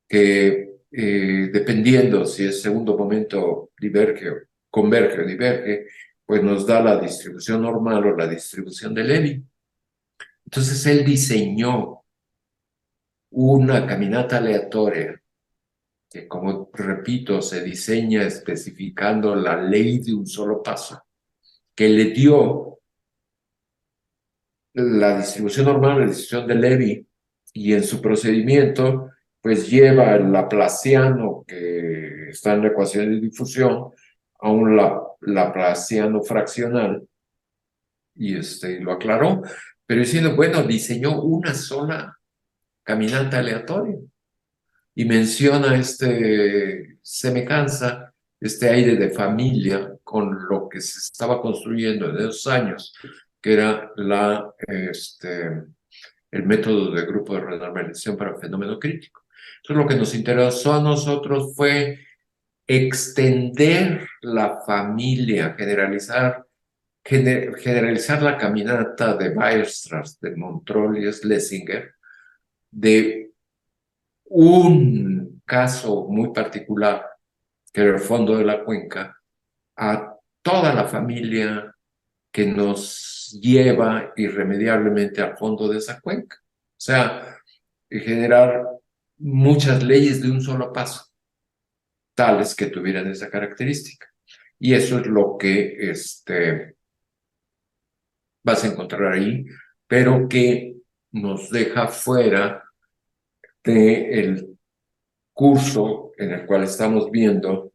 que dependiendo si es segundo momento diverge, converge o diverge, pues nos da la distribución normal o la distribución de Levi. Entonces él diseñó una caminata aleatoria que, como repito, se diseña especificando la ley de un solo paso, que le dio la distribución normal, la distribución de Levi, y en su procedimiento, pues lleva el laplaciano que está en la ecuación de difusión a un laplaciano fraccional, y lo aclaró, pero diciendo, bueno, diseñó una sola caminata aleatoria, y menciona semejanza, este aire de familia con lo que se estaba construyendo en esos años, que era el método de grupo de renormalización para fenómeno crítico. Entonces, lo que nos interesó a nosotros fue extender la familia, generalizar la caminata de Weierstrass, de Montrol y Schlesinger, de un caso muy particular, que era el fondo de la cuenca, a toda la familia que nos lleva irremediablemente al fondo de esa cuenca. O sea, generar muchas leyes de un solo paso, tales que tuvieran esa característica. Y eso es lo que vas a encontrar ahí, pero que nos deja fuera del curso en el cual estamos viendo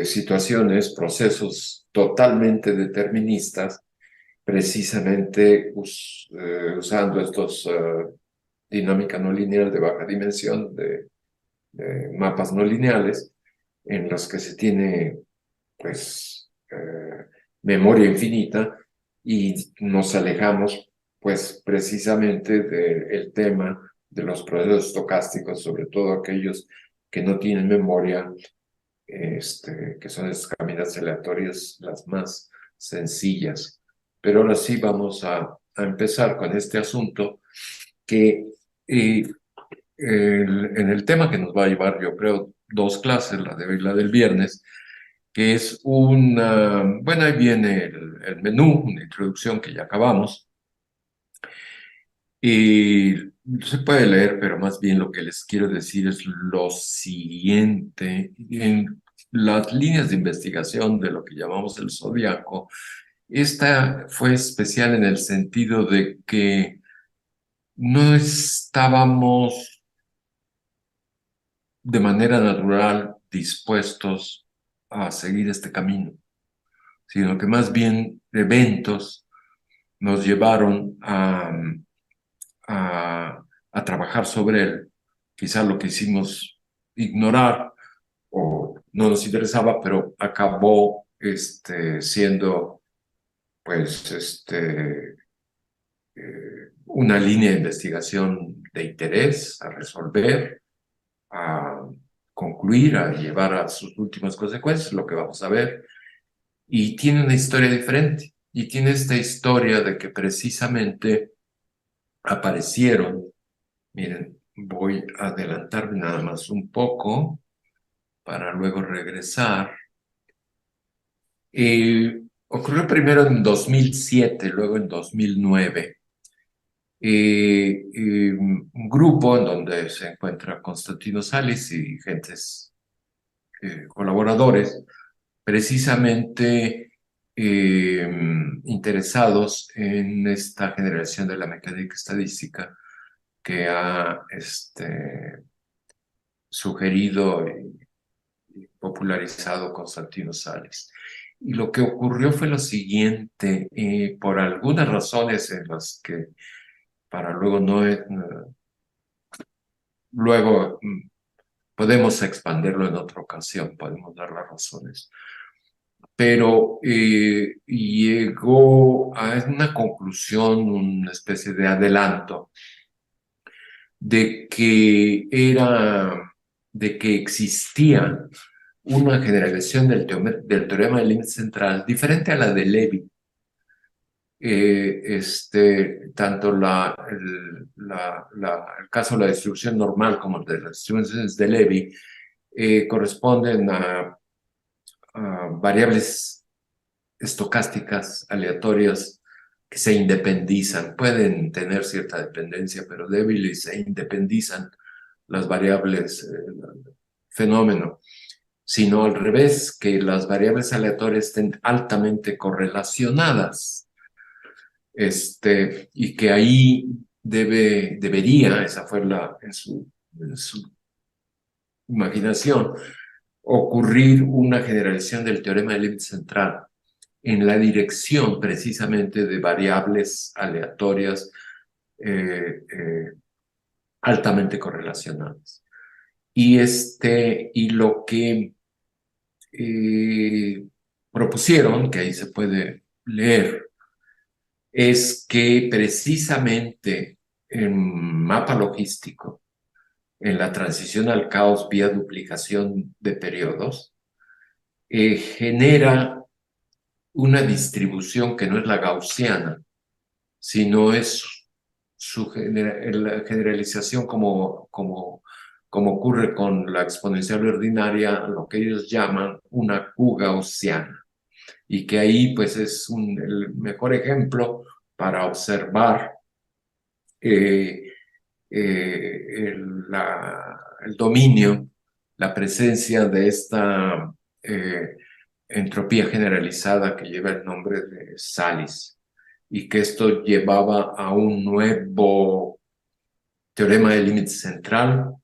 situaciones, procesos totalmente deterministas, precisamente usando estos dinámica no lineal de baja dimensión, de mapas no lineales, en los que se tiene pues memoria infinita y nos alejamos pues precisamente del tema de los procesos estocásticos, sobre todo aquellos que no tienen memoria, que son estas caminatas aleatorias las más sencillas. Pero ahora sí vamos a empezar con este asunto que en el tema que nos va a llevar, yo creo, dos clases, la de hoy y la del viernes, que es bueno, ahí viene el menú, una introducción que ya acabamos, y se puede leer, pero más bien lo que les quiero decir es lo siguiente. En las líneas de investigación de lo que llamamos el zodiaco, esta fue especial en el sentido de que no estábamos de manera natural dispuestos a seguir este camino, sino que más bien eventos nos llevaron a trabajar sobre él. Quizá lo que hicimos ignorar o no nos interesaba, pero acabó siendo pues una línea de investigación de interés a resolver, a concluir, a llevar a sus últimas consecuencias, lo que vamos a ver, y tiene una historia diferente, y tiene esta historia de que precisamente aparecieron, miren, voy a adelantarme nada más un poco para luego regresar. Ocurrió primero en 2007, luego en 2009. Un grupo en donde se encuentra Constantino Salis y gentes colaboradores, precisamente interesados en esta generación de la mecánica estadística que ha sugerido y popularizado Constantino Sales. Y lo que ocurrió fue lo siguiente, por algunas razones en las que para luego luego podemos expandirlo en otra ocasión, podemos dar las razones, pero llegó a una conclusión, una especie de adelanto de que de que existía una generalización del teorema del límite central diferente a la de Levi. Tanto el caso de la distribución normal como el de las distribuciones de Levi corresponden a variables estocásticas aleatorias que se independizan. Pueden tener cierta dependencia, pero débiles se independizan las variables fenómeno, sino al revés, que las variables aleatorias estén altamente correlacionadas, y que ahí debería, esa fue en su imaginación, ocurrir una generalización del teorema del límite central en la dirección precisamente de variables aleatorias altamente correlacionadas. Y lo que propusieron, que ahí se puede leer, es que precisamente en mapa logístico en la transición al caos vía duplicación de periodos, genera una distribución que no es la gaussiana, sino es la generalización como ocurre con la exponencial ordinaria, lo que ellos llaman una Q gaussiana, y que ahí pues es el mejor ejemplo para observar eh, el dominio, la presencia de esta entropía generalizada que lleva el nombre de Salis, y que esto llevaba a un nuevo teorema de límite central,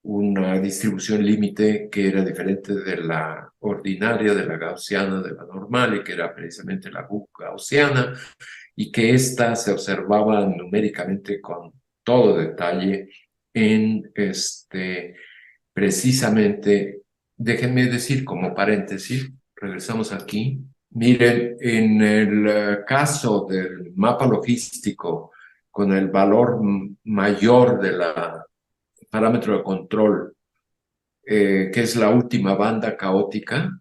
una distribución límite que era diferente de la ordinaria, de la gaussiana, de la normal, y que era precisamente la gaussiana, y que ésta se observaba numéricamente con todo detalle en precisamente, déjenme decir como paréntesis, regresamos aquí. Miren, en el caso del mapa logístico con el valor mayor de la parámetro de control, que es la última banda caótica,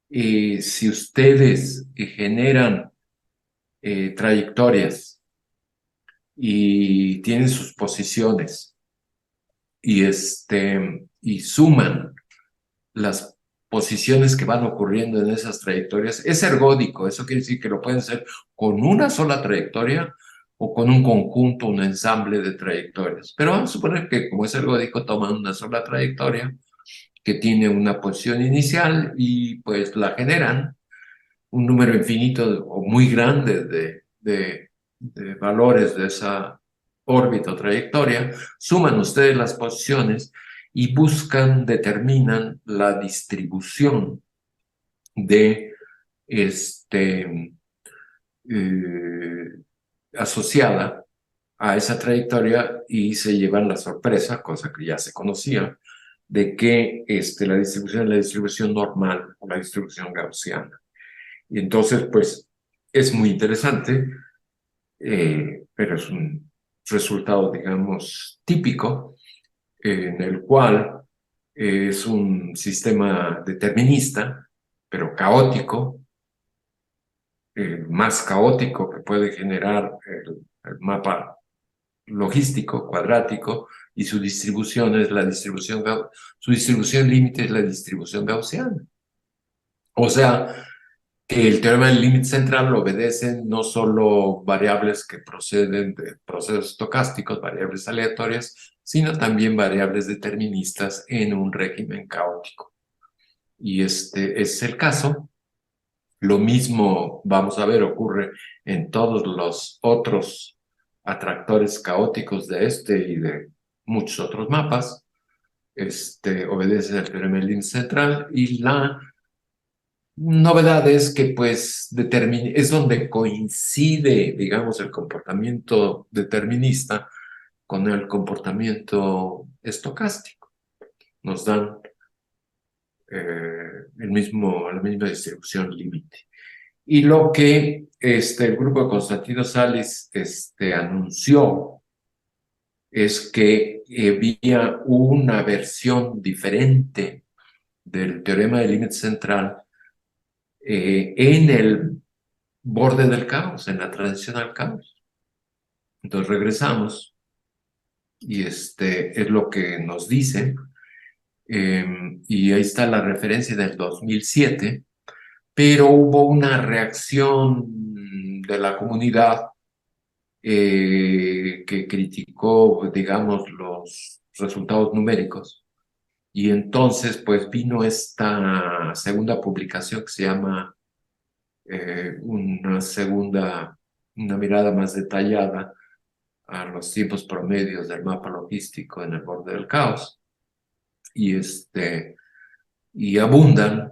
si ustedes generan trayectorias y tienen sus posiciones y suman las posiciones que van ocurriendo en esas trayectorias, es ergódico. Eso quiere decir que lo pueden hacer con una sola trayectoria o con un conjunto, un ensamble de trayectorias. Pero vamos a suponer que como es ergódico, toman una sola trayectoria que tiene una posición inicial y pues la generan un número infinito o muy grande de valores de esa órbita o trayectoria, suman ustedes las posiciones y determinan la distribución de eh, asociada a esa trayectoria, y se llevan la sorpresa, cosa que ya se conocía, de que la distribución es la distribución normal o la distribución gaussiana. Y entonces, pues, es muy interesante, pero es un resultado, digamos, típico, en el cual es un sistema determinista, pero caótico, más caótico que puede generar el mapa logístico cuadrático, y su distribución es su distribución límite es la distribución gaussiana. O sea, que el teorema del límite central obedece no solo variables que proceden de procesos estocásticos, variables aleatorias, sino también variables deterministas en un régimen caótico. Y este es el caso. Lo mismo, vamos a ver, ocurre en todos los otros atractores caóticos de y de muchos otros mapas. Obedece al teorema del límite central, y la novedad es que pues es donde coincide, digamos, el comportamiento determinista con el comportamiento estocástico. Nos dan la misma distribución límite. Y lo que el grupo de Constantino Sales anunció es que había una versión diferente del teorema del límite central en el borde del caos, en la transición al caos. Entonces regresamos y es lo que nos dice, y ahí está la referencia del 2007, pero hubo una reacción de la comunidad que criticó, digamos, los resultados numéricos, y entonces pues vino esta segunda publicación que se llama una mirada más detallada a los tiempos promedios del mapa logístico en el borde del caos, y y abundan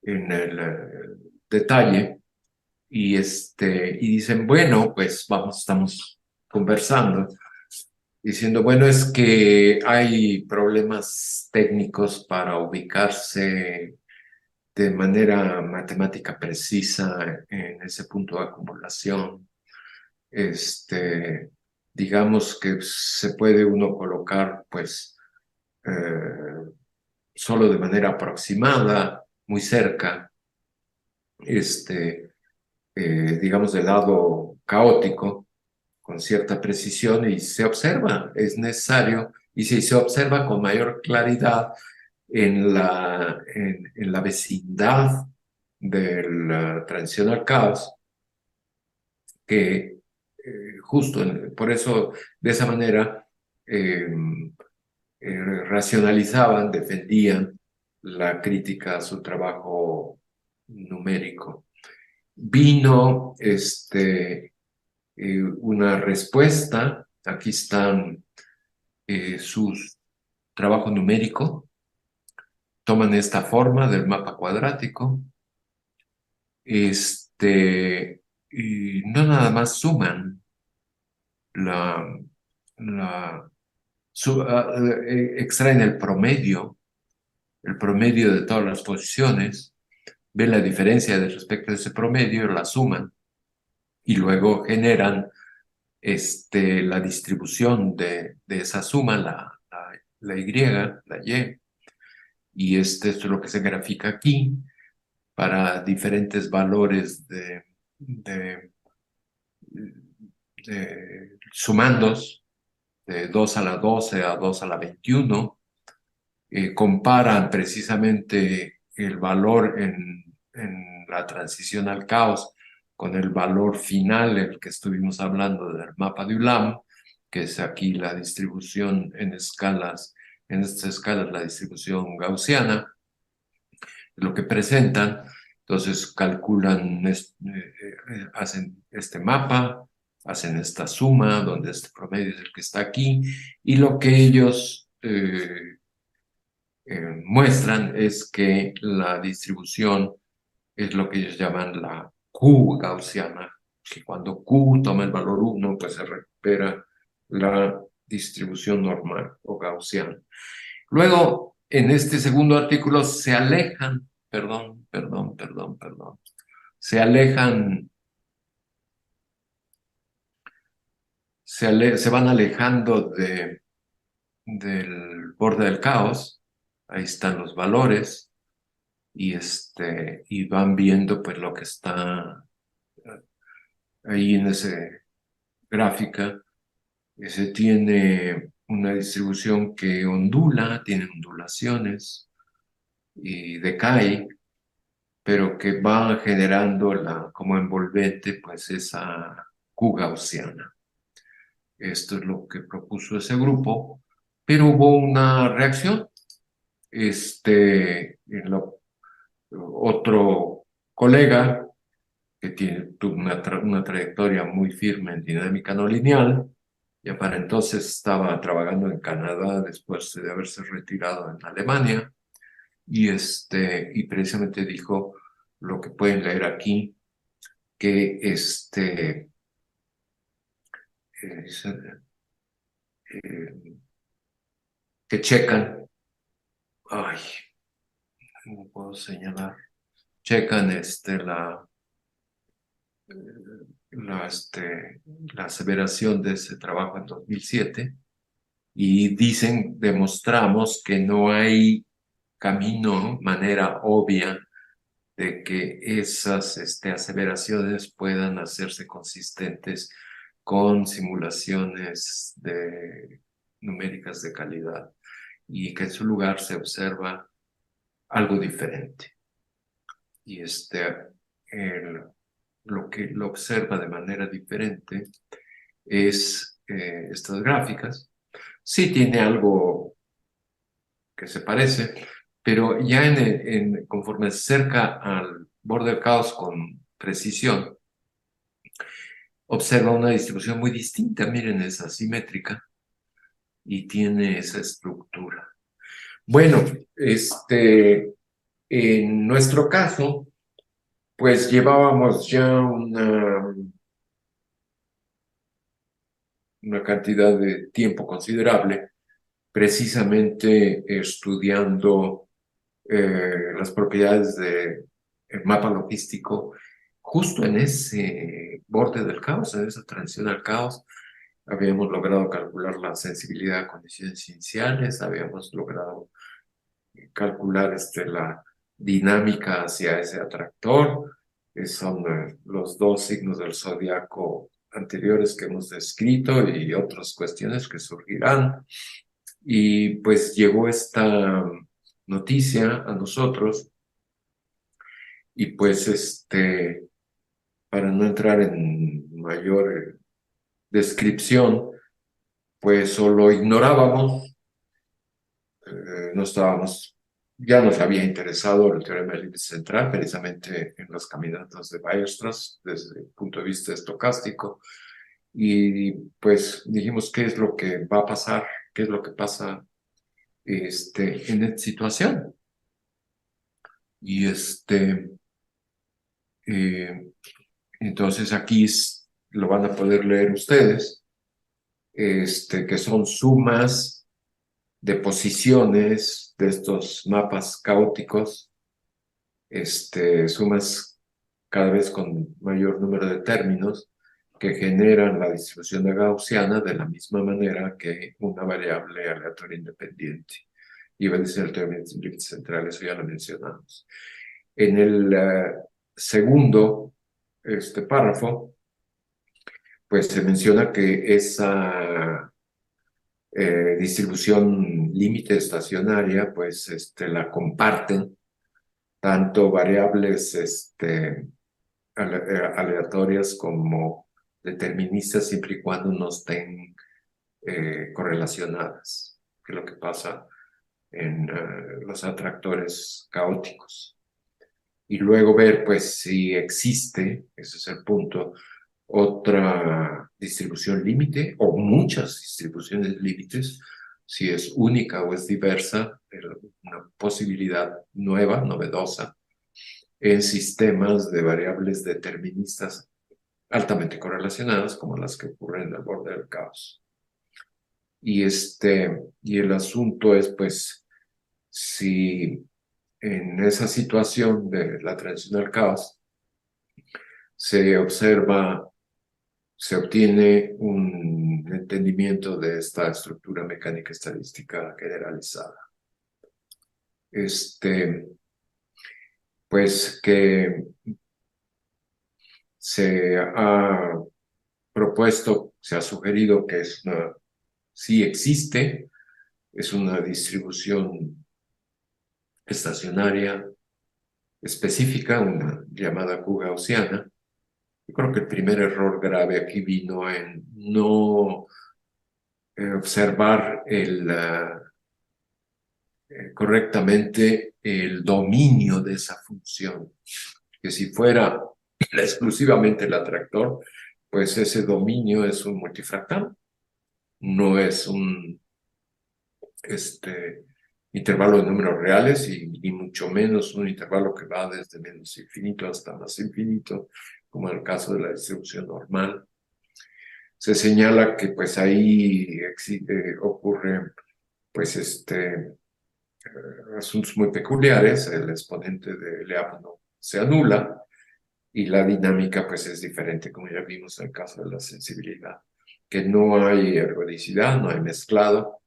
en el detalle, y dicen, bueno, pues estamos conversando, diciendo, bueno, es que hay problemas técnicos para ubicarse de manera matemática precisa en ese punto de acumulación. digamos que se puede uno colocar, pues, solo de manera aproximada, muy cerca, digamos, del lado caótico, con cierta precisión, y se observa, es necesario, y si se observa con mayor claridad en la vecindad de la transición al caos, que justo por eso, de esa manera, eh, racionalizaban, defendían la crítica a su trabajo numérico. Vino una respuesta, aquí están sus trabajos numéricos, toman esta forma del mapa cuadrático, y no nada más suman la, la extraen el promedio de todas las posiciones, ven la diferencia respecto a ese promedio, la suman y luego generan la distribución de esa suma, la Y, la Y, y esto es lo que se grafica aquí para diferentes valores de sumandos, de 2 a la 12 a 2 a la 21, comparan precisamente el valor en la transición al caos con el valor final, el que estuvimos hablando del mapa de Ulam, que es aquí la distribución en escalas, en estas escalas la distribución gaussiana, lo que presentan. Entonces calculan, hacen este mapa, hacen esta suma, donde este promedio es el que está aquí, y lo que ellos muestran es que la distribución es lo que ellos llaman la Q gaussiana, que cuando Q toma el valor 1, pues se recupera la distribución normal o gaussiana. Luego, en este segundo artículo se alejan, se alejan, se van alejando del borde del caos. Ahí están los valores y van viendo pues lo que está ahí en esa gráfica. Se tiene una distribución que ondula, tiene ondulaciones y decae, pero que va generando como envolvente pues esa Q gaussiana. Esto es lo que propuso ese grupo, pero hubo una reacción. Otro colega que tuvo una trayectoria muy firme en dinámica no lineal, ya para entonces estaba trabajando en Canadá después de haberse retirado en Alemania, y precisamente dijo lo que pueden leer aquí, que eh, eh, que checan, ay, no puedo señalar, checan la, la aseveración de ese trabajo en 2007 y dicen, demostramos que no hay camino, manera obvia de que esas aseveraciones puedan hacerse consistentes con simulaciones numéricas de calidad y que en su lugar se observa algo diferente. Y lo que lo observa de manera diferente es estas gráficas. Sí tiene algo que se parece, pero ya conforme se acerca al borde del caos con precisión, observa una distribución muy distinta. Miren, es asimétrica y tiene esa estructura. Bueno, en nuestro caso, pues llevábamos ya una cantidad de tiempo considerable precisamente estudiando las propiedades del mapa logístico justo en ese borde del caos, en esa transición al caos, habíamos logrado calcular la sensibilidad a condiciones iniciales, habíamos logrado calcular la dinámica hacia ese atractor, que son los dos signos del zodiaco anteriores que hemos descrito y otras cuestiones que surgirán. Y pues llegó esta noticia a nosotros y pues para no entrar en mayor descripción, pues solo ignorábamos, no estábamos, ya nos había interesado el teorema del límite central, precisamente en los caminatas de Weierstrass, desde el punto de vista estocástico, y pues dijimos qué es lo que va a pasar, qué es lo que pasa en esta situación. Y eh, entonces aquí lo van a poder leer ustedes, que son sumas de posiciones de estos mapas caóticos, sumas cada vez con mayor número de términos que generan la distribución de gaussiana de la misma manera que una variable aleatoria independiente. Iba a decir el teorema del límite central, eso ya lo mencionamos. En el segundo párrafo, pues se menciona que esa distribución límite estacionaria, pues la comparten tanto variables aleatorias como deterministas siempre y cuando no estén correlacionadas, que es lo que pasa en los atractores caóticos. Y luego ver, pues, si existe, ese es el punto, otra distribución límite o muchas distribuciones límites, si es única o es diversa, una posibilidad nueva, novedosa, en sistemas de variables deterministas altamente correlacionadas, como las que ocurren al borde del caos. Y el asunto es, pues, si en esa situación de la transición al caos se observa, se obtiene un entendimiento de esta estructura mecánica estadística generalizada. Pues que se ha propuesto, se ha sugerido que sí existe, es una distribución estacionaria específica, una llamada Q gaussiana. Yo creo que el primer error grave aquí vino en no observar correctamente el dominio de esa función, que si fuera exclusivamente el atractor, pues ese dominio es un multifractal, no es un intervalo de números reales y mucho menos un intervalo que va desde menos infinito hasta más infinito, como en el caso de la distribución normal. Se señala que pues ahí ocurren pues asuntos muy peculiares, el exponente de Leibniz se anula y la dinámica pues es diferente, como ya vimos en el caso de la sensibilidad, que no hay ergodicidad, no hay mezclado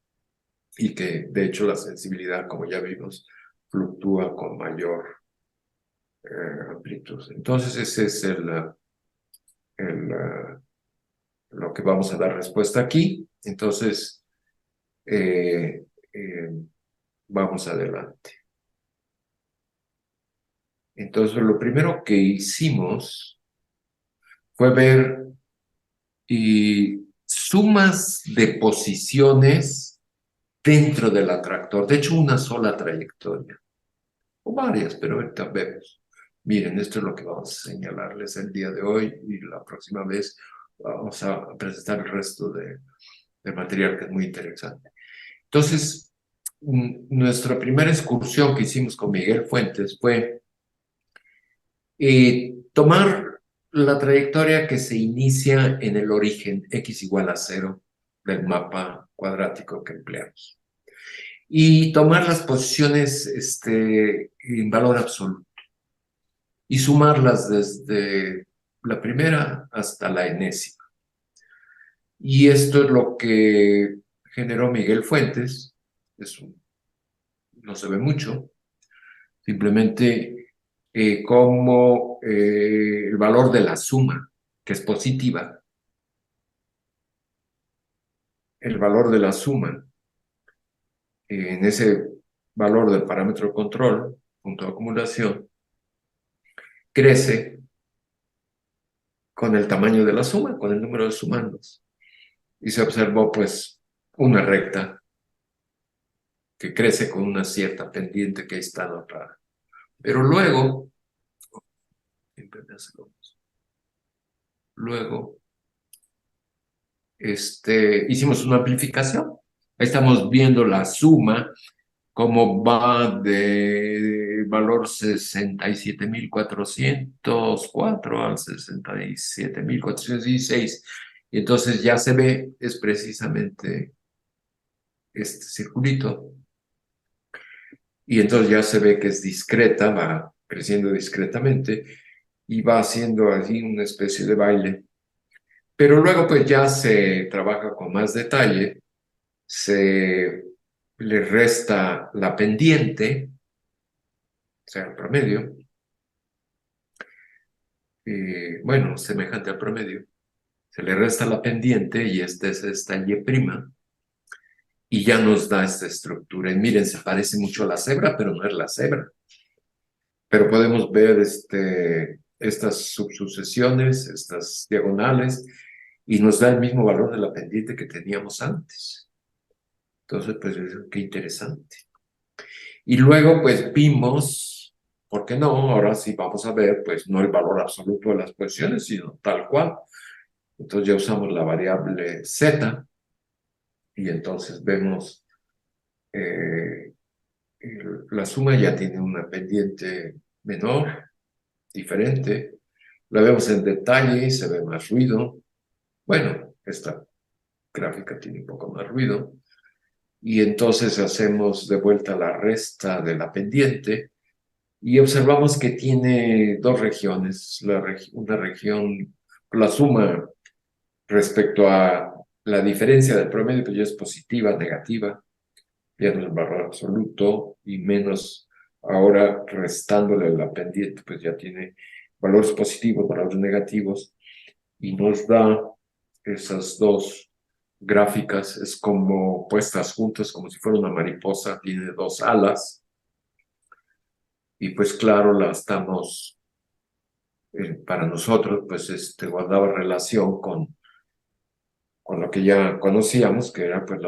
y que de hecho la sensibilidad, como ya vimos, fluctúa con mayor amplitud. Entonces ese es lo que vamos a dar respuesta aquí. Entonces, eh, eh, vamos adelante. Entonces, lo primero que hicimos fue ver sumas de posiciones dentro del atractor. De hecho, una sola trayectoria, o varias, pero ahorita vemos. Miren, esto es lo que vamos a señalarles el día de hoy y la próxima vez vamos a presentar el resto del material que es muy interesante. Entonces, nuestra primera excursión que hicimos con Miguel Fuentes fue tomar la trayectoria que se inicia en el origen x igual a 0 del mapa cuadrático que empleamos y tomar las posiciones en valor absoluto y sumarlas desde la primera hasta la enésima. Y esto es lo que generó Miguel Fuentes. No se ve mucho, simplemente como el valor de la suma, que es positiva, el valor de la suma en ese valor del parámetro de control, punto de acumulación, crece con el tamaño de la suma, con el número de sumandos. Y se observó pues una recta que crece con una cierta pendiente que ahí está notada. Pero luego, siempre me hace lo mismo. Luego, hicimos una amplificación. Ahí estamos viendo la suma, cómo va de valor 67.404 al 67.416. Y entonces ya se ve, es precisamente este circulito. Y entonces ya se ve que es discreta, va creciendo discretamente y va haciendo así una especie de baile. Pero luego pues ya se trabaja con más detalle, se le resta la pendiente, o sea, el promedio, bueno, semejante al promedio, se le resta la pendiente y este es esta Y', y ya nos da esta estructura. Y miren, se parece mucho a la cebra, pero no es la cebra. Pero podemos ver estas subsucesiones, estas diagonales, y nos da el mismo valor de la pendiente que teníamos antes. Entonces, pues, qué interesante. Y luego, pues, vimos, ¿por qué no? Ahora sí vamos a ver, pues, no el valor absoluto de las posiciones, sino tal cual. Entonces ya usamos la variable z, y entonces vemos eh, la suma ya tiene una pendiente menor, diferente. La vemos en detalle y se ve más ruido. Bueno, esta gráfica tiene un poco más ruido. Y entonces hacemos de vuelta la resta de la pendiente y observamos que tiene dos regiones. Una región, la suma respecto a la diferencia del promedio, que ya es positiva, negativa, ya no es valor absoluto, y menos ahora restándole la pendiente, pues ya tiene valores positivos, valores negativos, y nos da esas dos gráficas, es como puestas juntas, como si fuera una mariposa, tiene dos alas, y pues claro, la estamos, para nosotros, pues guardaba relación con lo que ya conocíamos, que era pues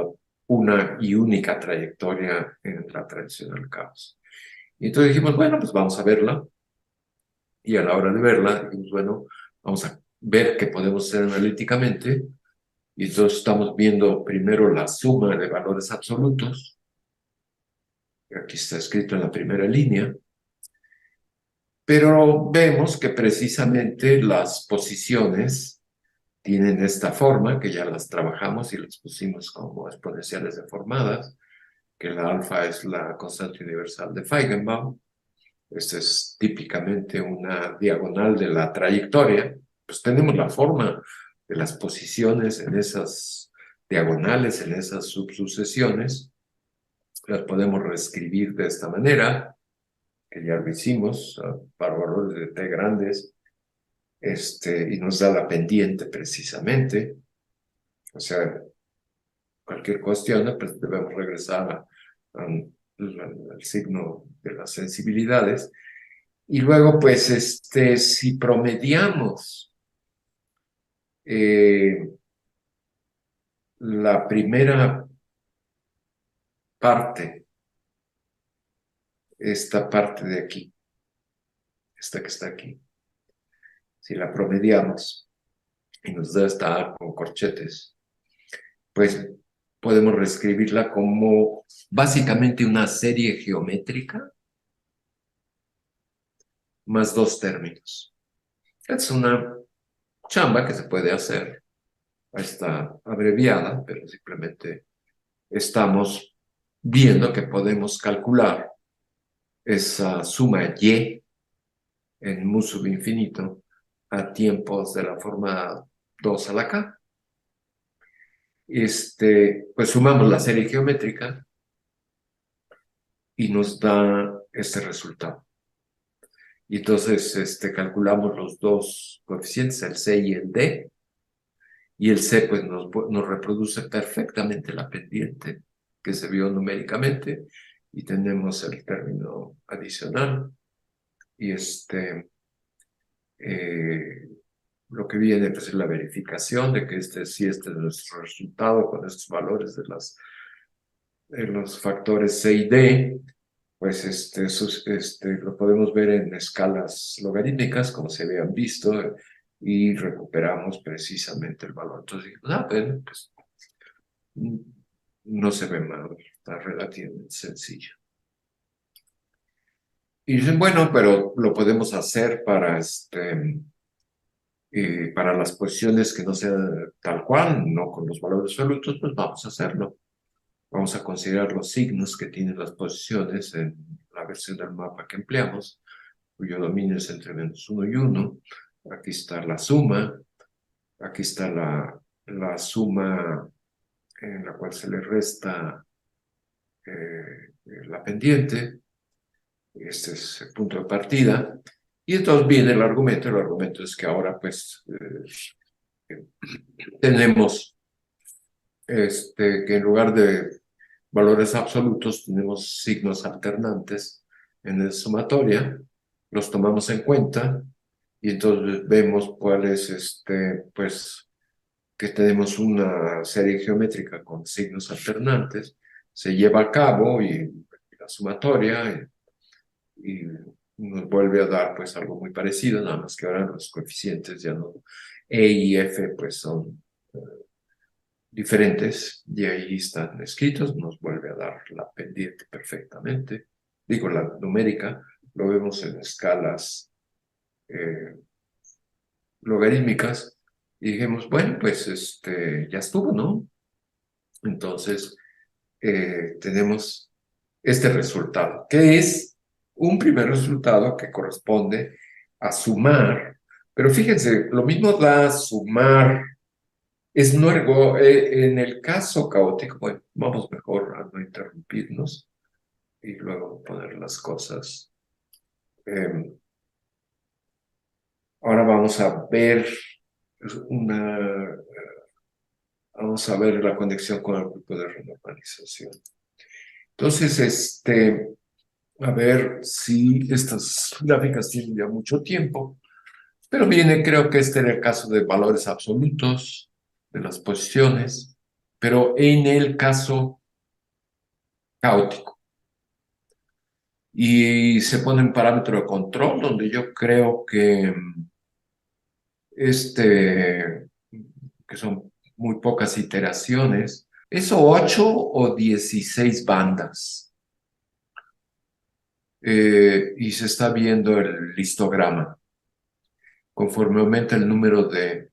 una y única trayectoria en la tradicional caos. Y entonces dijimos, bueno, pues vamos a verla, y a la hora de verla, dijimos, bueno, vamos a ver qué podemos hacer analíticamente. Y entonces estamos viendo primero la suma de valores absolutos, que aquí está escrito en la primera línea, pero vemos que precisamente las posiciones tienen esta forma, que ya las trabajamos y las pusimos como exponenciales deformadas, que la alfa es la constante universal de Feigenbaum. Esta es típicamente una diagonal de la trayectoria. Pues tenemos la forma de las posiciones en esas diagonales, en esas subsucesiones. Las podemos reescribir de esta manera, que ya lo hicimos, para valores de t grandes, y nos da la pendiente precisamente. O sea, cualquier cuestión, pues debemos regresar al signo de las sensibilidades. Y luego, pues, si promediamos la primera parte, esta parte de aquí, esta que está aquí, si la promediamos y nos da esta A con corchetes, pues podemos reescribirla como básicamente una serie geométrica más dos términos. Es una chamba que se puede hacer, está abreviada, pero simplemente estamos viendo que podemos calcular esa suma y en mu sub infinito a tiempos de la forma 2 a la k. pues sumamos la serie geométrica y nos da este resultado. Y entonces calculamos los dos coeficientes, el C y el D, y el C pues nos reproduce perfectamente la pendiente que se vio numéricamente, y tenemos el término adicional, y eh, lo que viene pues, es la verificación de que sí, este es nuestro resultado con estos valores de los factores C y D. Pues lo podemos ver en escalas logarítmicas, como se habían visto, y recuperamos precisamente el valor. Entonces, bueno, pues no se ve mal, está relativamente sencillo. Y dicen, bueno, pero lo podemos hacer para las posiciones que no sean tal cual, no con los valores absolutos, pues vamos a hacerlo. Vamos a considerar los signos que tienen las posiciones en la versión del mapa que empleamos, cuyo dominio es entre -1 y 1. Aquí está la suma, aquí está la suma en la cual se le resta la pendiente. Este es el punto de partida. Y entonces viene el argumento es que ahora pues tenemos que en lugar de valores absolutos tenemos signos alternantes en la sumatoria, los tomamos en cuenta y entonces vemos cuál es pues que tenemos una serie geométrica con signos alternantes, se lleva a cabo y la sumatoria y nos vuelve a dar pues algo muy parecido, nada más que ahora los coeficientes ya no, E y F pues son diferentes y ahí están escritos, nos vuelve a dar la pendiente perfectamente. Digo, la numérica, lo vemos en escalas logarítmicas y dijimos, bueno, pues ya estuvo, ¿no? Entonces, tenemos este resultado, que es un primer resultado que corresponde a sumar, pero fíjense, lo mismo da sumar, es luego, en el caso caótico, bueno, vamos mejor a no interrumpirnos y luego poner las cosas. Ahora vamos a ver la conexión con el grupo de renormalización. Entonces, a ver si estas gráficas tienen ya mucho tiempo, pero viene, creo que este era el caso de valores absolutos de las posiciones, pero en el caso caótico. Y se pone un parámetro de control donde yo creo que que son muy pocas iteraciones, es 8 o 16 bandas. Y se está viendo el histograma. Conforme aumenta el número de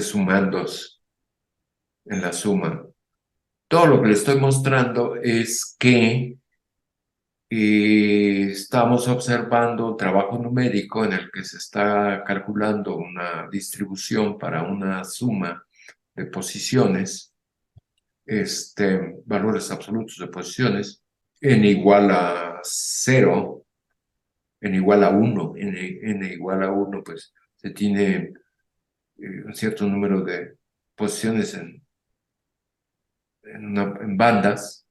sumandos en la suma. Todo lo que le estoy mostrando es que estamos observando un trabajo numérico en el que se está calculando una distribución para una suma de posiciones, valores absolutos de posiciones, n igual a 0, n igual a 1, n igual a 1, pues se tiene un cierto número de posiciones en bandas,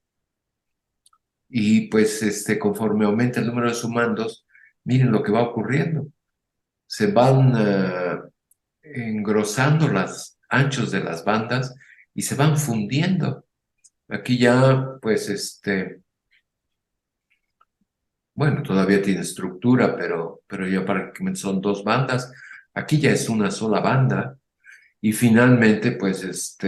y pues conforme aumenta el número de sumandos, miren lo que va ocurriendo. Se van engrosando los anchos de las bandas y se van fundiendo. Aquí ya, pues, bueno, todavía tiene estructura, pero ya prácticamente son dos bandas. Aquí ya es una sola banda. Y finalmente, pues,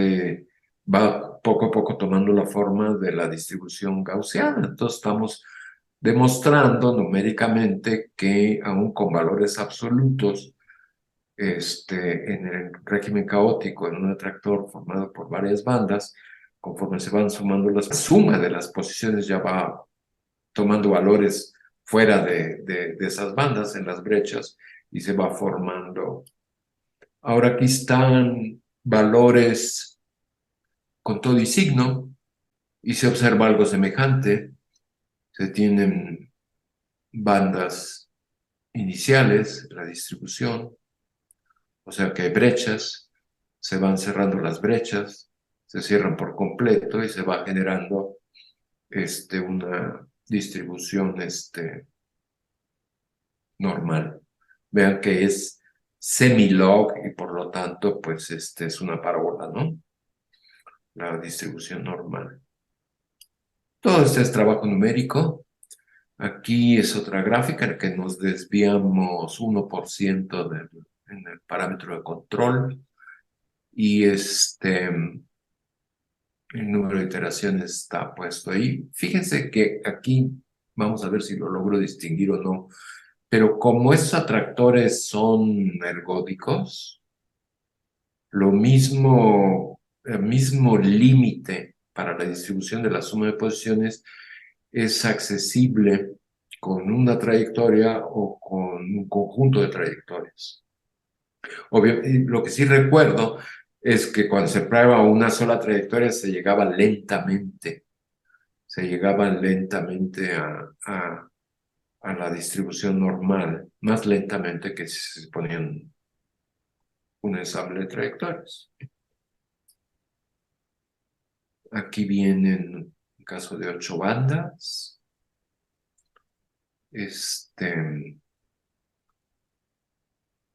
va poco a poco tomando la forma de la distribución gaussiana. Entonces, estamos demostrando numéricamente que aún con valores absolutos, en el régimen caótico, en un atractor formado por varias bandas, conforme se van sumando la suma de las posiciones ya va tomando valores fuera de esas bandas, en las brechas, y se va formando. Ahora aquí están valores con todo y signo, y se observa algo semejante. Se tienen bandas iniciales, la distribución, o sea que hay brechas, se van cerrando las brechas, se cierran por completo y se va generando una distribución normal. Vean que es semilog y por lo tanto, pues es una parábola, ¿no? La distribución normal. Todo esto es trabajo numérico. Aquí es otra gráfica en la que nos desviamos 1% en el parámetro de control y el número de iteraciones está puesto ahí. Fíjense que aquí, vamos a ver si lo logro distinguir o no, pero como estos atractores son ergódicos, el mismo límite para la distribución de la suma de posiciones es accesible con una trayectoria o con un conjunto de trayectorias. Lo que sí recuerdo es que cuando se prueba una sola trayectoria se llegaba lentamente a la distribución normal, más lentamente que si se ponían un ensamble de trayectorias. Aquí vienen un caso de 8 bandas.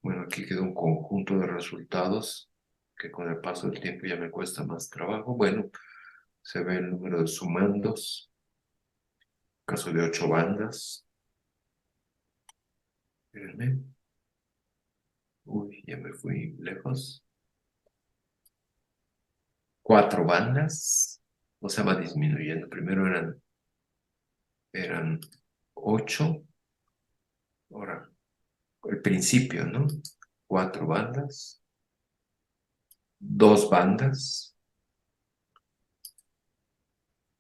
Bueno, aquí queda un conjunto de resultados que con el paso del tiempo ya me cuesta más trabajo. Bueno, se ve el número de sumandos, caso de 8 bandas. Espérenme. Uy, ya me fui lejos. 4 bandas, o sea, va disminuyendo. Primero eran 8, ahora el principio, ¿no? 4 bandas, 2 bandas,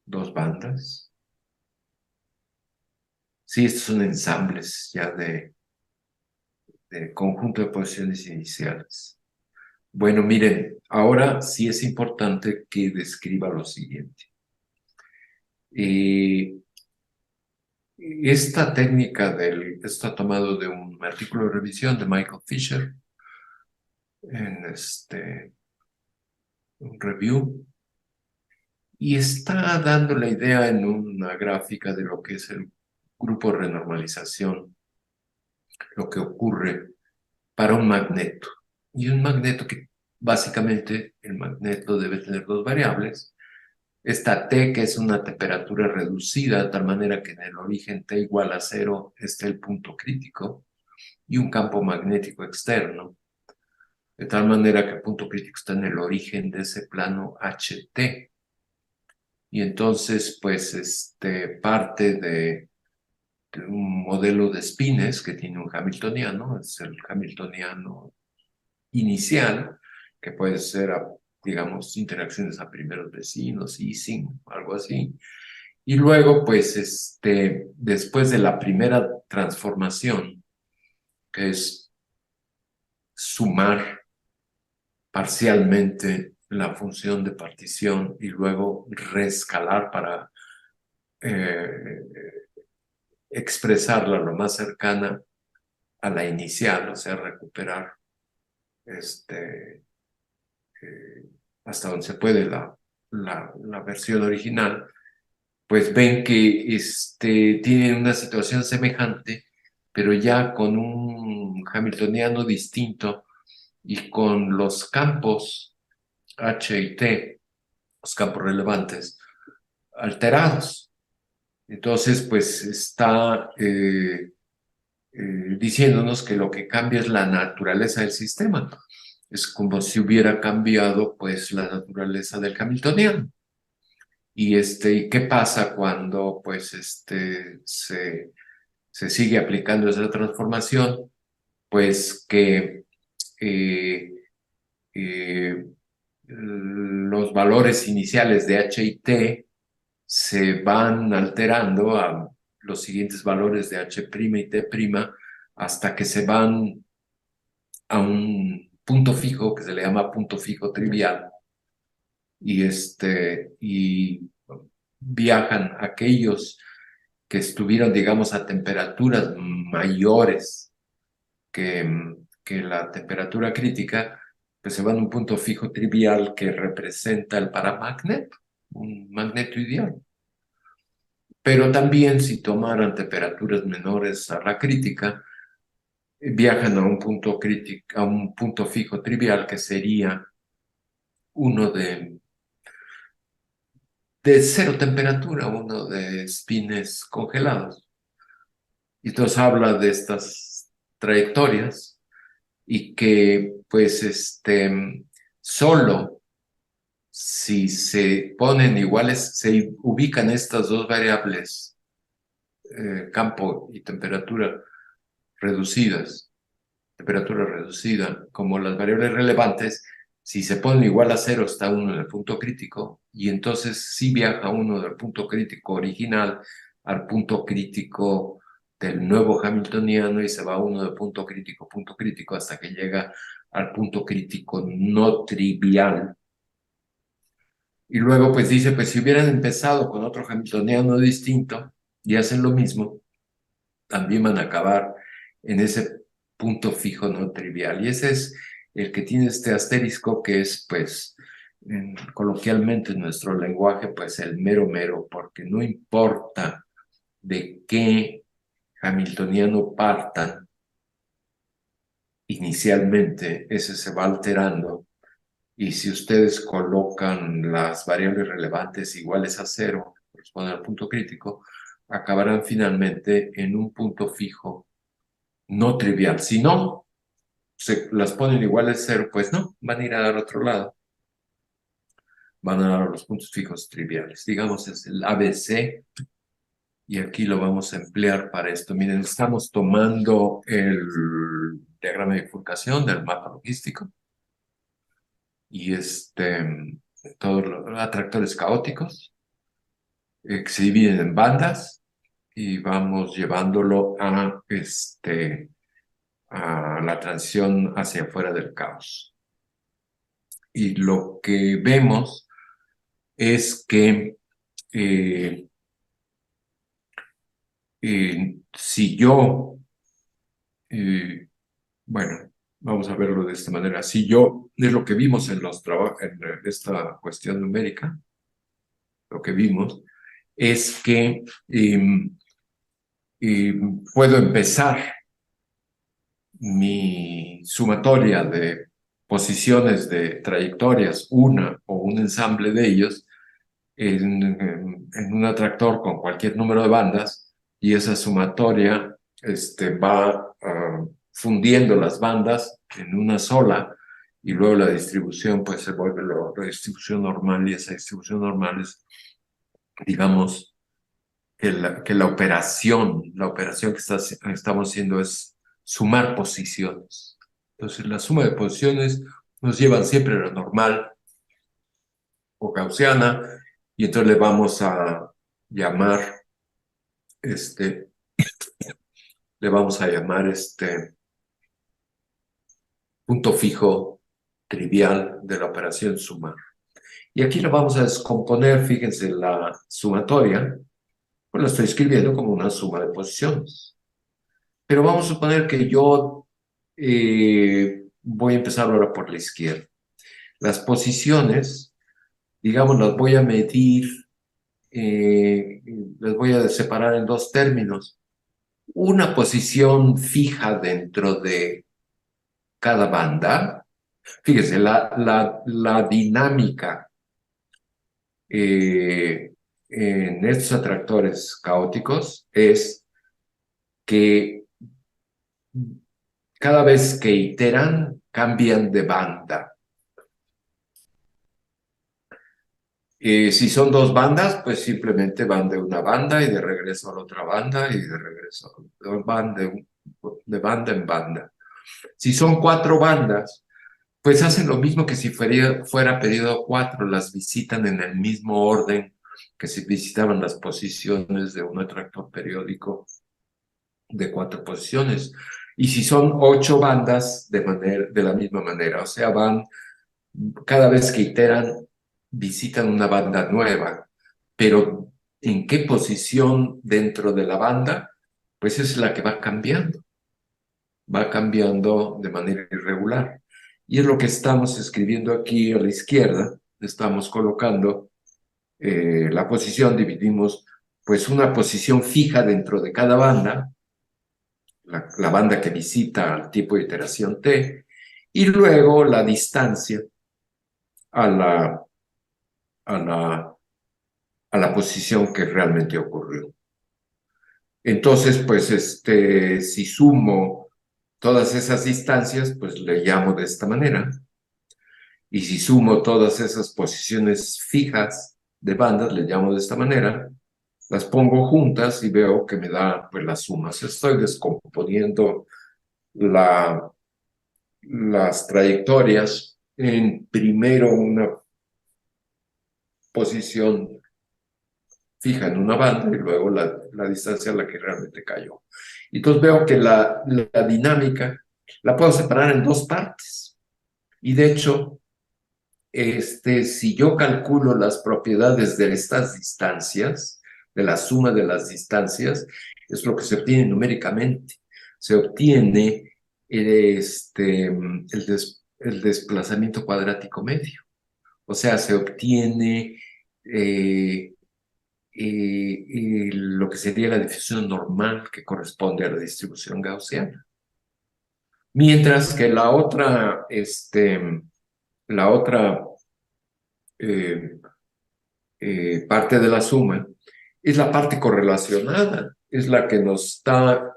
2 bandas. Sí, estos son ensambles ya de conjunto de posiciones iniciales. Bueno, miren, ahora sí es importante que describa lo siguiente. Esta técnica está tomado de un artículo de revisión de Michael Fisher en un review y está dando la idea en una gráfica de lo que es el grupo de renormalización, lo que ocurre para un magneto. Y un magneto que básicamente el magneto debe tener dos variables. Esta T, que es una temperatura reducida, de tal manera que en el origen T igual a 0 está el punto crítico, y un campo magnético externo, de tal manera que el punto crítico está en el origen de ese plano HT. Y entonces, pues, parte de un modelo de spines que tiene un hamiltoniano, es el hamiltoniano inicial, que puede ser, digamos, interacciones a primeros vecinos, Ising, algo así. Y luego, pues, después de la primera transformación, que es sumar parcialmente la función de partición y luego reescalar para eh, expresarla lo más cercana a la inicial, o sea, recuperar este, eh, hasta donde se puede la versión original, pues ven que tienen una situación semejante, pero ya con un hamiltoniano distinto y con los campos H y T, los campos relevantes, alterados. Entonces, pues está diciéndonos que lo que cambia es la naturaleza del sistema. Es como si hubiera cambiado, pues, la naturaleza del hamiltoniano. ¿Y qué pasa cuando, pues, se sigue aplicando esa transformación? Pues que eh, eh, los valores iniciales de H y T se van alterando a los siguientes valores de H' y T' hasta que se van a un punto fijo que se le llama punto fijo trivial. y viajan aquellos que estuvieron, digamos, a temperaturas mayores que la temperatura crítica, pues se van a un punto fijo trivial que representa el paramagneto, un magneto ideal. Pero también si tomaran temperaturas menores a la crítica, viajan a un punto crítico, a un punto fijo trivial que sería uno de cero temperatura, uno de espines congelados. Y entonces habla de estas trayectorias y que pues solo si se ponen iguales, se ubican estas dos variables, campo y temperatura reducidas, temperatura reducida, como las variables relevantes, si se ponen igual a cero está uno en el punto crítico y entonces sí viaja uno del punto crítico original al punto crítico del nuevo hamiltoniano y se va uno de punto crítico, hasta que llega al punto crítico no trivial. Y luego pues dice, pues si hubieran empezado con otro hamiltoniano distinto y hacen lo mismo, también van a acabar en ese punto fijo no trivial. Y ese es el que tiene este asterisco que es, pues, coloquialmente en nuestro lenguaje, pues el mero mero, porque no importa de qué hamiltoniano partan inicialmente, ese se va alterando. Y si ustedes colocan las variables relevantes iguales a cero, corresponden al punto crítico, acabarán finalmente en un punto fijo no trivial. Si no, se las ponen iguales a cero, pues no, van a ir a dar otro lado. Van a dar los puntos fijos triviales. Digamos, es el ABC y aquí lo vamos a emplear para esto. Miren, estamos tomando el diagrama de bifurcación del mapa logístico y todos los atractores caóticos que se dividen en bandas y vamos llevándolo a la transición hacia afuera del caos. Y lo que vemos es que si yo, bueno, vamos a verlo de esta manera, si yo, es lo que vimos en esta cuestión numérica, lo que vimos es que puedo empezar mi sumatoria de posiciones de trayectorias, una o un ensamble de ellos, en un atractor con cualquier número de bandas, y esa sumatoria va fundiendo las bandas en una sola, y luego la distribución pues se vuelve la distribución normal, y esa distribución normal es, digamos, que la operación que estamos haciendo es sumar posiciones. Entonces, la suma de posiciones nos llevan siempre a la normal o gaussiana, y entonces le vamos a llamar, punto fijo trivial de la operación sumar. Y aquí lo vamos a descomponer, fíjense, la sumatoria, pues la estoy escribiendo como una suma de posiciones. Pero vamos a suponer que yo voy a empezar ahora por la izquierda. Las posiciones, digamos, las voy a medir, las voy a separar en dos términos. Una posición fija dentro de cada banda. Fíjese, la dinámica en estos atractores caóticos es que cada vez que iteran, cambian de banda. Si son dos bandas, pues simplemente van de una banda y de regreso a la otra banda y de regreso van de banda en banda. Si son cuatro bandas, pues hacen lo mismo que si fuera periodo 4, las visitan en el mismo orden que si visitaban las posiciones de un atractor periódico de 4 posiciones. Y si son 8 bandas, de la misma manera, o sea, van cada vez que iteran, visitan una banda nueva, pero ¿en qué posición dentro de la banda? Pues es la que va cambiando de manera irregular. Y es lo que estamos escribiendo aquí a la izquierda, estamos colocando la posición, dividimos pues una posición fija dentro de cada banda, la banda que visita al tipo de iteración T, y luego la distancia a a la, a la posición que realmente ocurrió. Entonces, pues, si sumo todas esas distancias, pues le llamo de esta manera. Y si sumo todas esas posiciones fijas de bandas, le llamo de esta manera. Las pongo juntas y veo que me da pues las sumas. Estoy descomponiendo las trayectorias en primero una posición fija en una banda y luego la distancia a la que realmente cayó. Entonces veo que la dinámica la puedo separar en dos partes. Y de hecho, si yo calculo las propiedades de estas distancias, de la suma de las distancias, es lo que se obtiene numéricamente. Se obtiene el desplazamiento cuadrático medio. O sea, se obtiene lo que sería la difusión normal que corresponde a la distribución gaussiana. Mientras que la otra eh, parte de la suma es la parte correlacionada, es la que nos está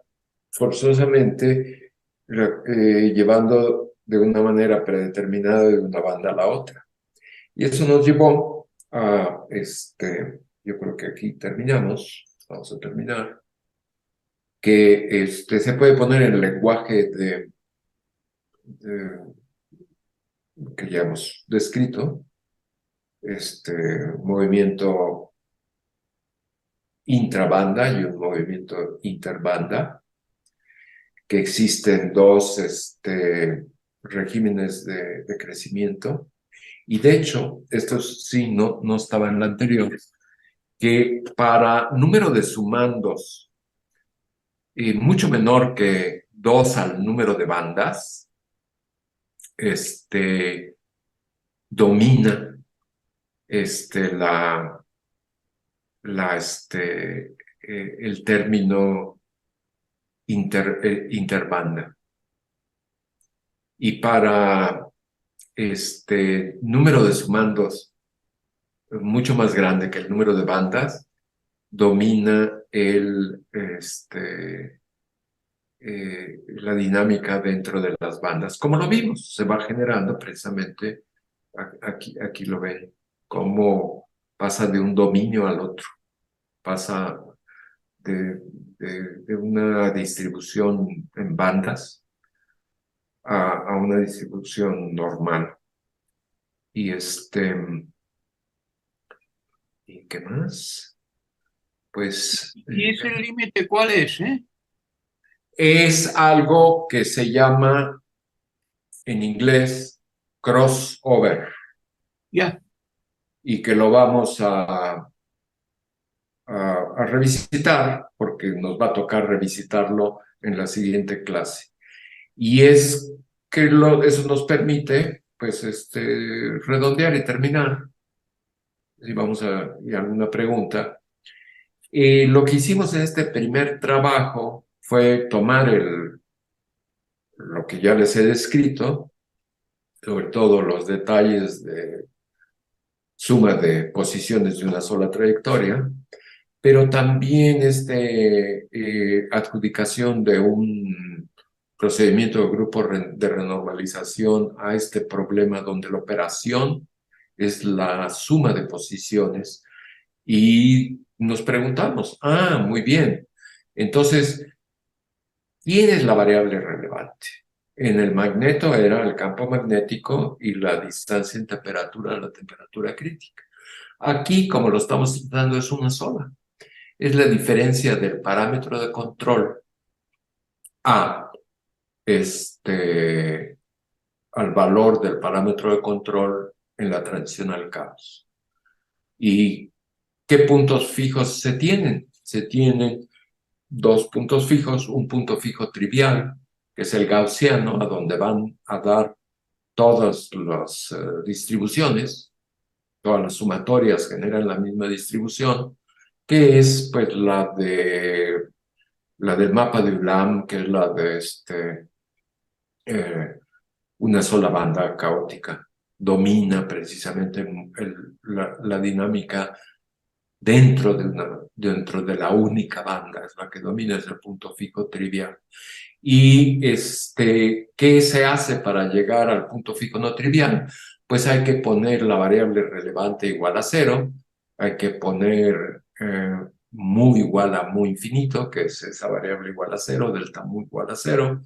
forzosamente llevando de una manera predeterminada de una banda a la otra. Y eso nos llevó a, yo creo que aquí terminamos, vamos a terminar, que se puede poner en el lenguaje que ya hemos descrito, movimiento intrabanda y un movimiento interbanda, que existen dos regímenes de crecimiento. Y de hecho, esto sí no estaba en la anterior, que para número de sumandos mucho menor que 2 al número de bandas, domina este, la, el término interbanda. Y para número de sumandos mucho más grande que el número de bandas, domina la dinámica dentro de las bandas. Como lo vimos, se va generando precisamente, aquí lo ven, cómo pasa de un dominio al otro, pasa de una distribución en bandas a una distribución normal. Y ¿y qué más? Pues ¿Y ese límite cuál es, eh? es algo que se llama en inglés crossover Ya. y que lo vamos a revisitar porque nos va a tocar revisitarlo en la siguiente clase. Y es que eso nos permite, pues, redondear y terminar. Si vamos y alguna pregunta. Lo que hicimos en este primer trabajo fue tomar lo que ya les he descrito, sobre todo los detalles de suma de posiciones de una sola trayectoria, pero también adjudicación de un procedimiento de grupo de renormalización a este problema donde la operación es la suma de posiciones y nos preguntamos, muy bien, entonces, ¿quién es la variable relevante? En el magneto era el campo magnético y la distancia en temperatura a la temperatura crítica. Aquí, como lo estamos tratando, es una sola. Es la diferencia del parámetro de control a al valor del parámetro de control en la transición al caos. ¿Y qué puntos fijos se tienen? Se tienen dos puntos fijos, un punto fijo trivial, que es el gaussiano, a donde van a dar todas las distribuciones, todas las sumatorias generan la misma distribución, que es pues la del mapa de Ulam, que es la de una sola banda caótica. Domina precisamente la dinámica dentro de la única banda, es la que domina, es el punto fijo trivial. Y ¿qué se hace para llegar al punto fijo no trivial? Pues hay que poner la variable relevante igual a cero, hay que poner mu igual a mu infinito, que es esa variable igual a cero, delta mu igual a cero,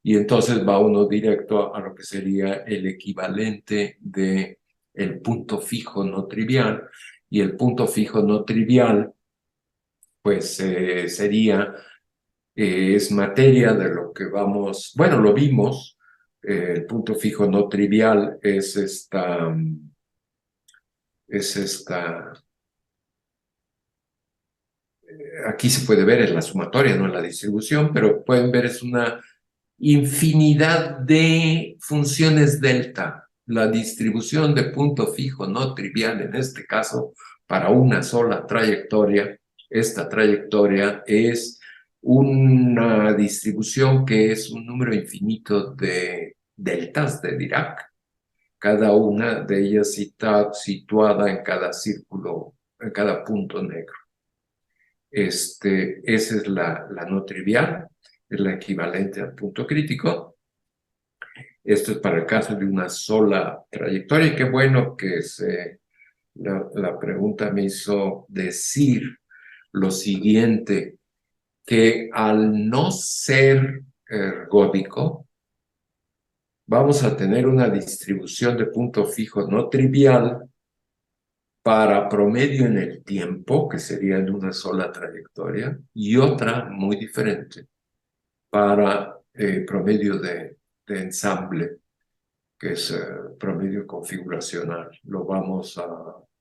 y entonces va uno directo a lo que sería el equivalente de el punto fijo no trivial, y el punto fijo no trivial pues es materia de lo que vamos, bueno, lo vimos, el punto fijo no trivial es aquí se puede ver en la sumatoria, no en la distribución, pero pueden ver es una infinidad de funciones delta. La distribución de punto fijo no trivial, en este caso, para una sola trayectoria, esta trayectoria es una distribución que es un número infinito de deltas de Dirac, cada una de ellas situada en cada círculo, en cada punto negro. Esa es la no trivial, es la equivalente al punto crítico. Esto es para el caso de una sola trayectoria. Y qué bueno que la pregunta me hizo decir lo siguiente, que al no ser ergódico, vamos a tener una distribución de punto fijo no trivial para promedio en el tiempo, que sería en una sola trayectoria, y otra muy diferente para promedio de ensamble, que es promedio configuracional. Lo vamos a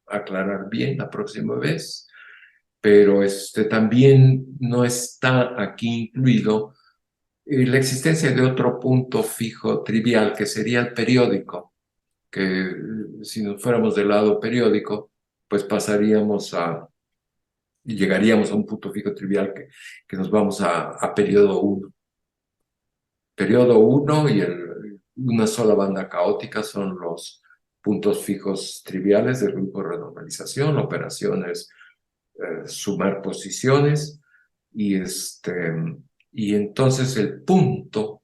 aclarar bien la próxima vez, pero también no está aquí incluido la existencia de otro punto fijo trivial, que sería el periódico, que si nos fuéramos del lado periódico, pues llegaríamos a un punto fijo trivial que nos vamos a periodo 1. Periodo 1 y una sola banda caótica son los puntos fijos triviales del grupo de renormalización, operaciones, sumar posiciones, y entonces el punto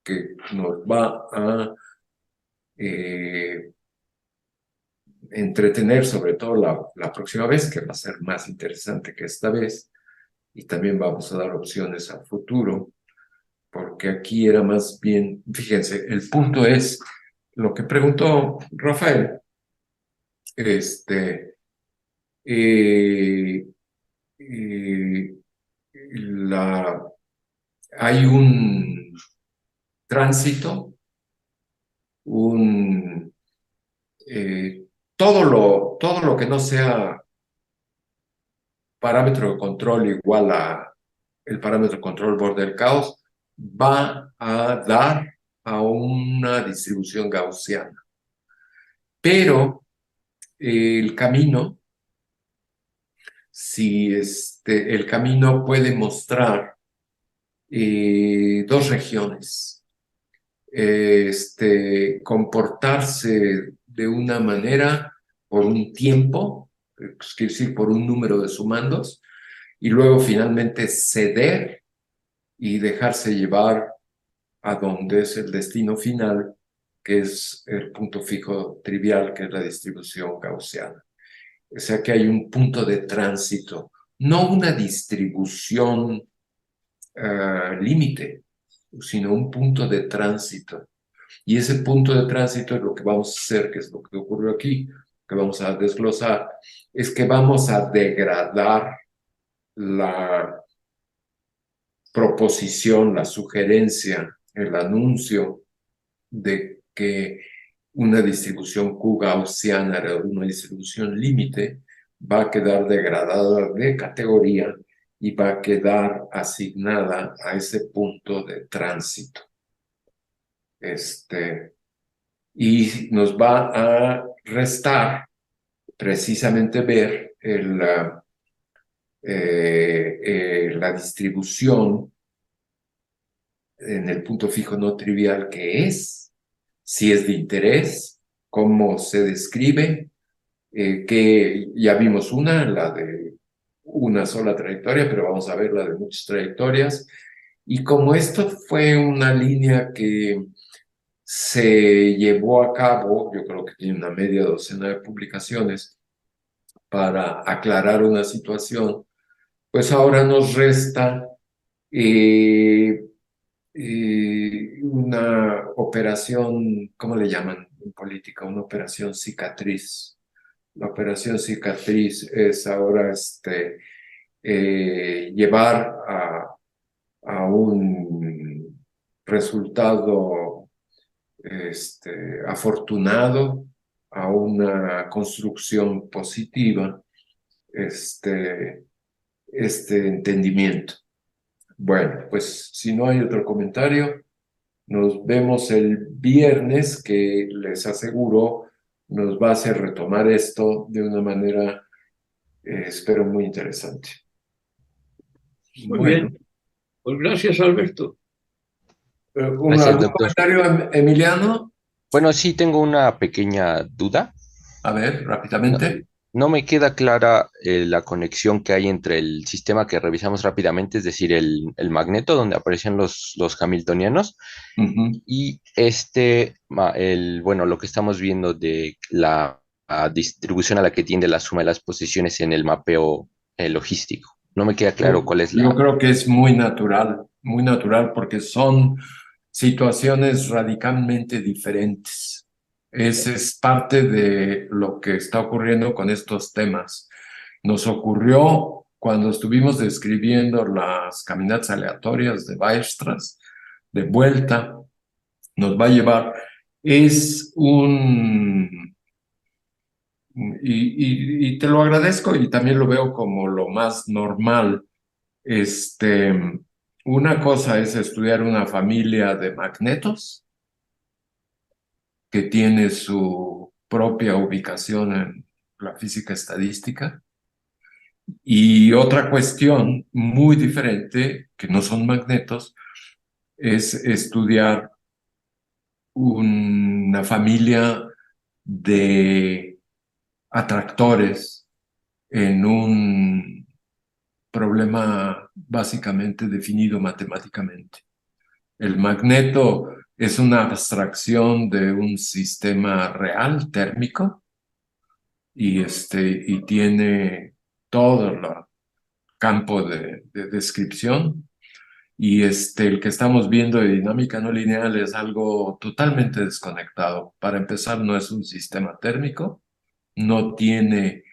que nos va a entretener, sobre todo la próxima vez, que va a ser más interesante que esta vez, y también vamos a dar opciones a futuro, porque aquí era más bien, fíjense, el punto es lo que preguntó Rafael, este, eh, eh, hay un tránsito, eh, todo lo que no sea parámetro de control igual a el parámetro de control borde del caos, va a dar a una distribución gaussiana. Pero el camino, si el camino puede mostrar dos regiones, comportarse de una manera por un tiempo, es decir, por un número de sumandos, y luego finalmente ceder y dejarse llevar a donde es el destino final, que es el punto fijo trivial, que es la distribución gaussiana. O sea que hay un punto de tránsito, no una distribución límite, sino un punto de tránsito. Y ese punto de tránsito es lo que vamos a hacer, que es lo que ocurrió aquí, que vamos a desglosar, es que vamos a degradar la proposición, la sugerencia, el anuncio de que una distribución Q-gaussiana, una distribución límite, va a quedar degradada de categoría y va a quedar asignada a ese punto de tránsito. Y nos va a restar precisamente ver la distribución en el punto fijo no trivial que es, si es de interés, cómo se describe, que ya vimos la de una sola trayectoria, pero vamos a ver la de muchas trayectorias. Y como esto fue una línea que se llevó a cabo, yo creo que tiene una media docena de publicaciones, para aclarar una situación, pues ahora nos resta una operación, ¿cómo le llaman en política? Una operación cicatriz. La operación cicatriz es ahora llevar a un resultado afortunado, a una construcción positiva, este entendimiento. Bueno, pues si no hay otro comentario, nos vemos el viernes, que les aseguro nos va a hacer retomar esto de una manera, espero, muy interesante. Muy Bueno, bien. Pues gracias, Alberto. Gracias, ¿algún doctor. comentario, Emiliano? Bueno, sí tengo una pequeña duda. A ver, No, rápidamente. no me queda clara la conexión que hay entre el sistema que revisamos rápidamente, es decir, el magneto donde aparecen los hamiltonianos, Ujú. y bueno, lo que estamos viendo de la distribución a la que tiende la suma de las posiciones en el mapeo logístico. No me queda claro cuál es Yo la... creo que es muy natural, porque son situaciones radicalmente diferentes. Ese es parte de lo que está ocurriendo con estos temas. Nos ocurrió cuando estuvimos describiendo las caminatas aleatorias de Weierstrass, de vuelta, nos va a llevar. Es un y te lo agradezco, y también lo veo como lo más normal. Este, una cosa es estudiar una familia de magnetos que tiene su propia ubicación en la física estadística, y otra cuestión muy diferente, que no son magnetos, es estudiar una familia de atractores en un problema básicamente definido matemáticamente. El magneto es una abstracción de un sistema real térmico, y tiene todo el campo de descripción. Y el que estamos viendo de dinámica no lineal es algo totalmente desconectado. Para empezar, no es un sistema térmico, no tiene,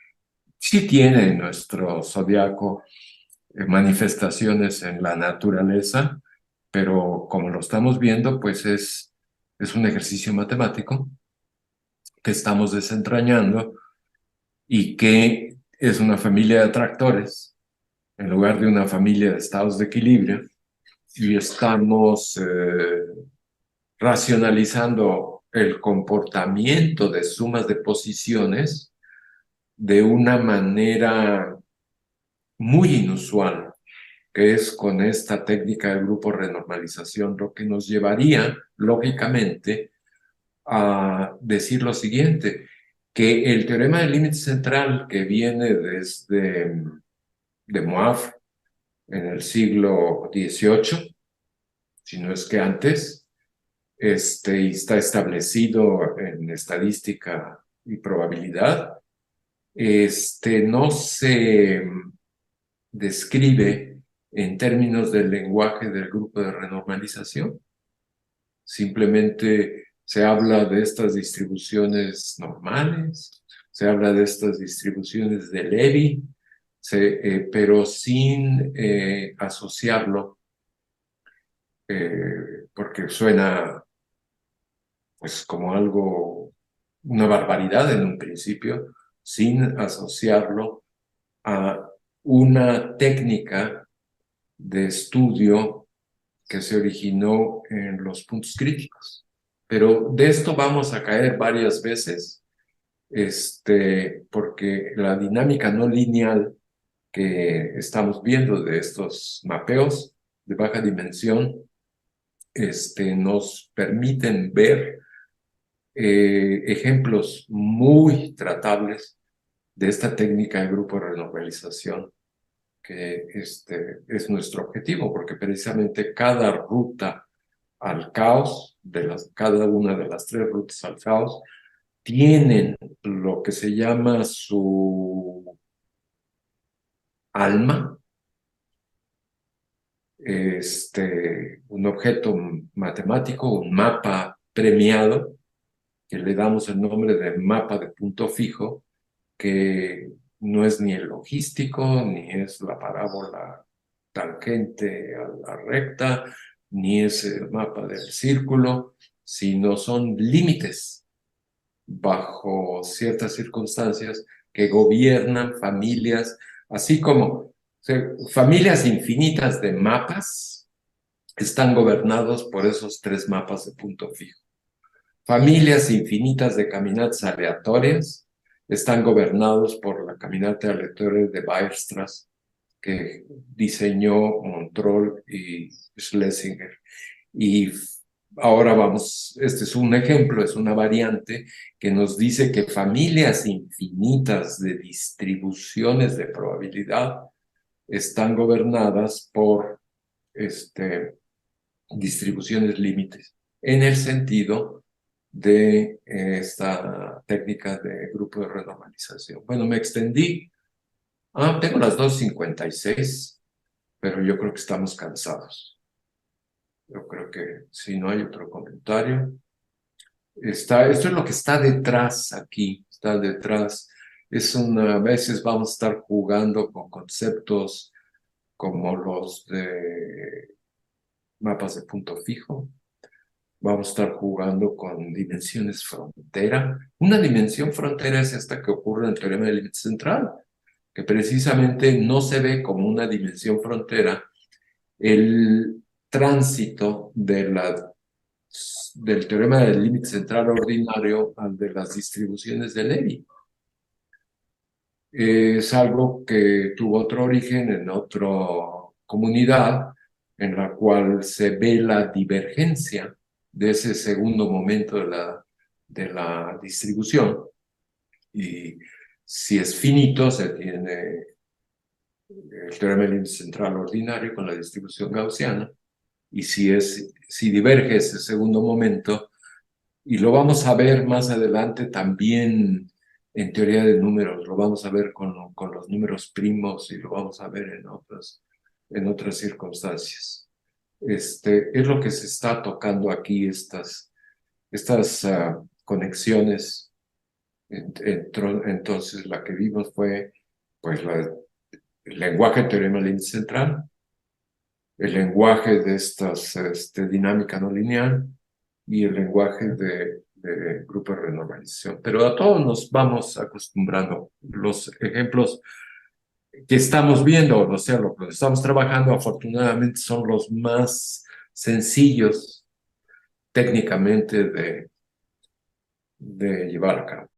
sí tiene en nuestro zodiaco manifestaciones en la naturaleza, pero como lo estamos viendo, pues es un ejercicio matemático que estamos desentrañando, y que es una familia de atractores en lugar de una familia de estados de equilibrio, y estamos racionalizando el comportamiento de sumas de posiciones de una manera muy inusual, que es con esta técnica de grupo renormalización, lo que nos llevaría, lógicamente, a decir lo siguiente: que el teorema del límite central, que viene desde de Moivre en el siglo XVIII, si no es que antes, y está establecido en estadística y probabilidad, no se describe en términos del lenguaje del grupo de renormalización. Simplemente se habla de estas distribuciones normales, se habla de estas distribuciones de Levy, pero sin asociarlo, porque suena pues como algo una barbaridad en un principio, sin asociarlo a una técnica de estudio que se originó en los puntos críticos. Pero de esto vamos a caer varias veces, porque la dinámica no lineal que estamos viendo de estos mapeos de baja dimensión nos permiten ver ejemplos muy tratables de esta técnica de grupo de renormalización, que es nuestro objetivo, porque precisamente cada ruta al caos, cada una de las tres rutas al caos, tienen lo que se llama su alma, un objeto matemático, un mapa premiado, que le damos el nombre de mapa de punto fijo, que no es ni el logístico, ni es la parábola tangente a la recta, ni es el mapa del círculo, sino son límites bajo ciertas circunstancias que gobiernan familias, así como familias infinitas de mapas están gobernados por esos tres mapas de punto fijo. Familias infinitas de caminatas aleatorias están gobernados por la caminata aleatoria de Weierstrass, que diseñó Montrol y Schlesinger. Y ahora vamos, este es un ejemplo, es una variante que nos dice que familias infinitas de distribuciones de probabilidad están gobernadas por distribuciones límites, en el sentido de esta técnica de grupo de renormalización. Bueno, me extendí. Tengo las 2:56, pero yo creo que estamos cansados. Yo creo que si no hay otro comentario. Esto es lo que está detrás aquí, está detrás. A veces vamos a estar jugando con conceptos como los de mapas de punto fijo. Vamos a estar jugando con dimensiones frontera. Una dimensión frontera es esta que ocurre en el teorema del límite central, que precisamente no se ve como una dimensión frontera el tránsito del teorema del límite central ordinario al de las distribuciones de Levy. Es algo que tuvo otro origen en otra comunidad, en la cual se ve la divergencia de ese segundo momento de la distribución. Y si es finito, se tiene el teorema del límite central ordinario con la distribución gaussiana. Y si diverge ese segundo momento, y lo vamos a ver más adelante también en teoría de números, lo vamos a ver con los números primos y lo vamos a ver en otras circunstancias. Es lo que se está tocando aquí, estas conexiones. Entonces, la que vimos fue pues el lenguaje de teorema límite central, el lenguaje de estas dinámica no lineal y el lenguaje de grupo de renormalización. Pero a todos nos vamos acostumbrando. Los ejemplos que estamos viendo, o sea, lo que estamos trabajando, afortunadamente son los más sencillos técnicamente de llevar a cabo.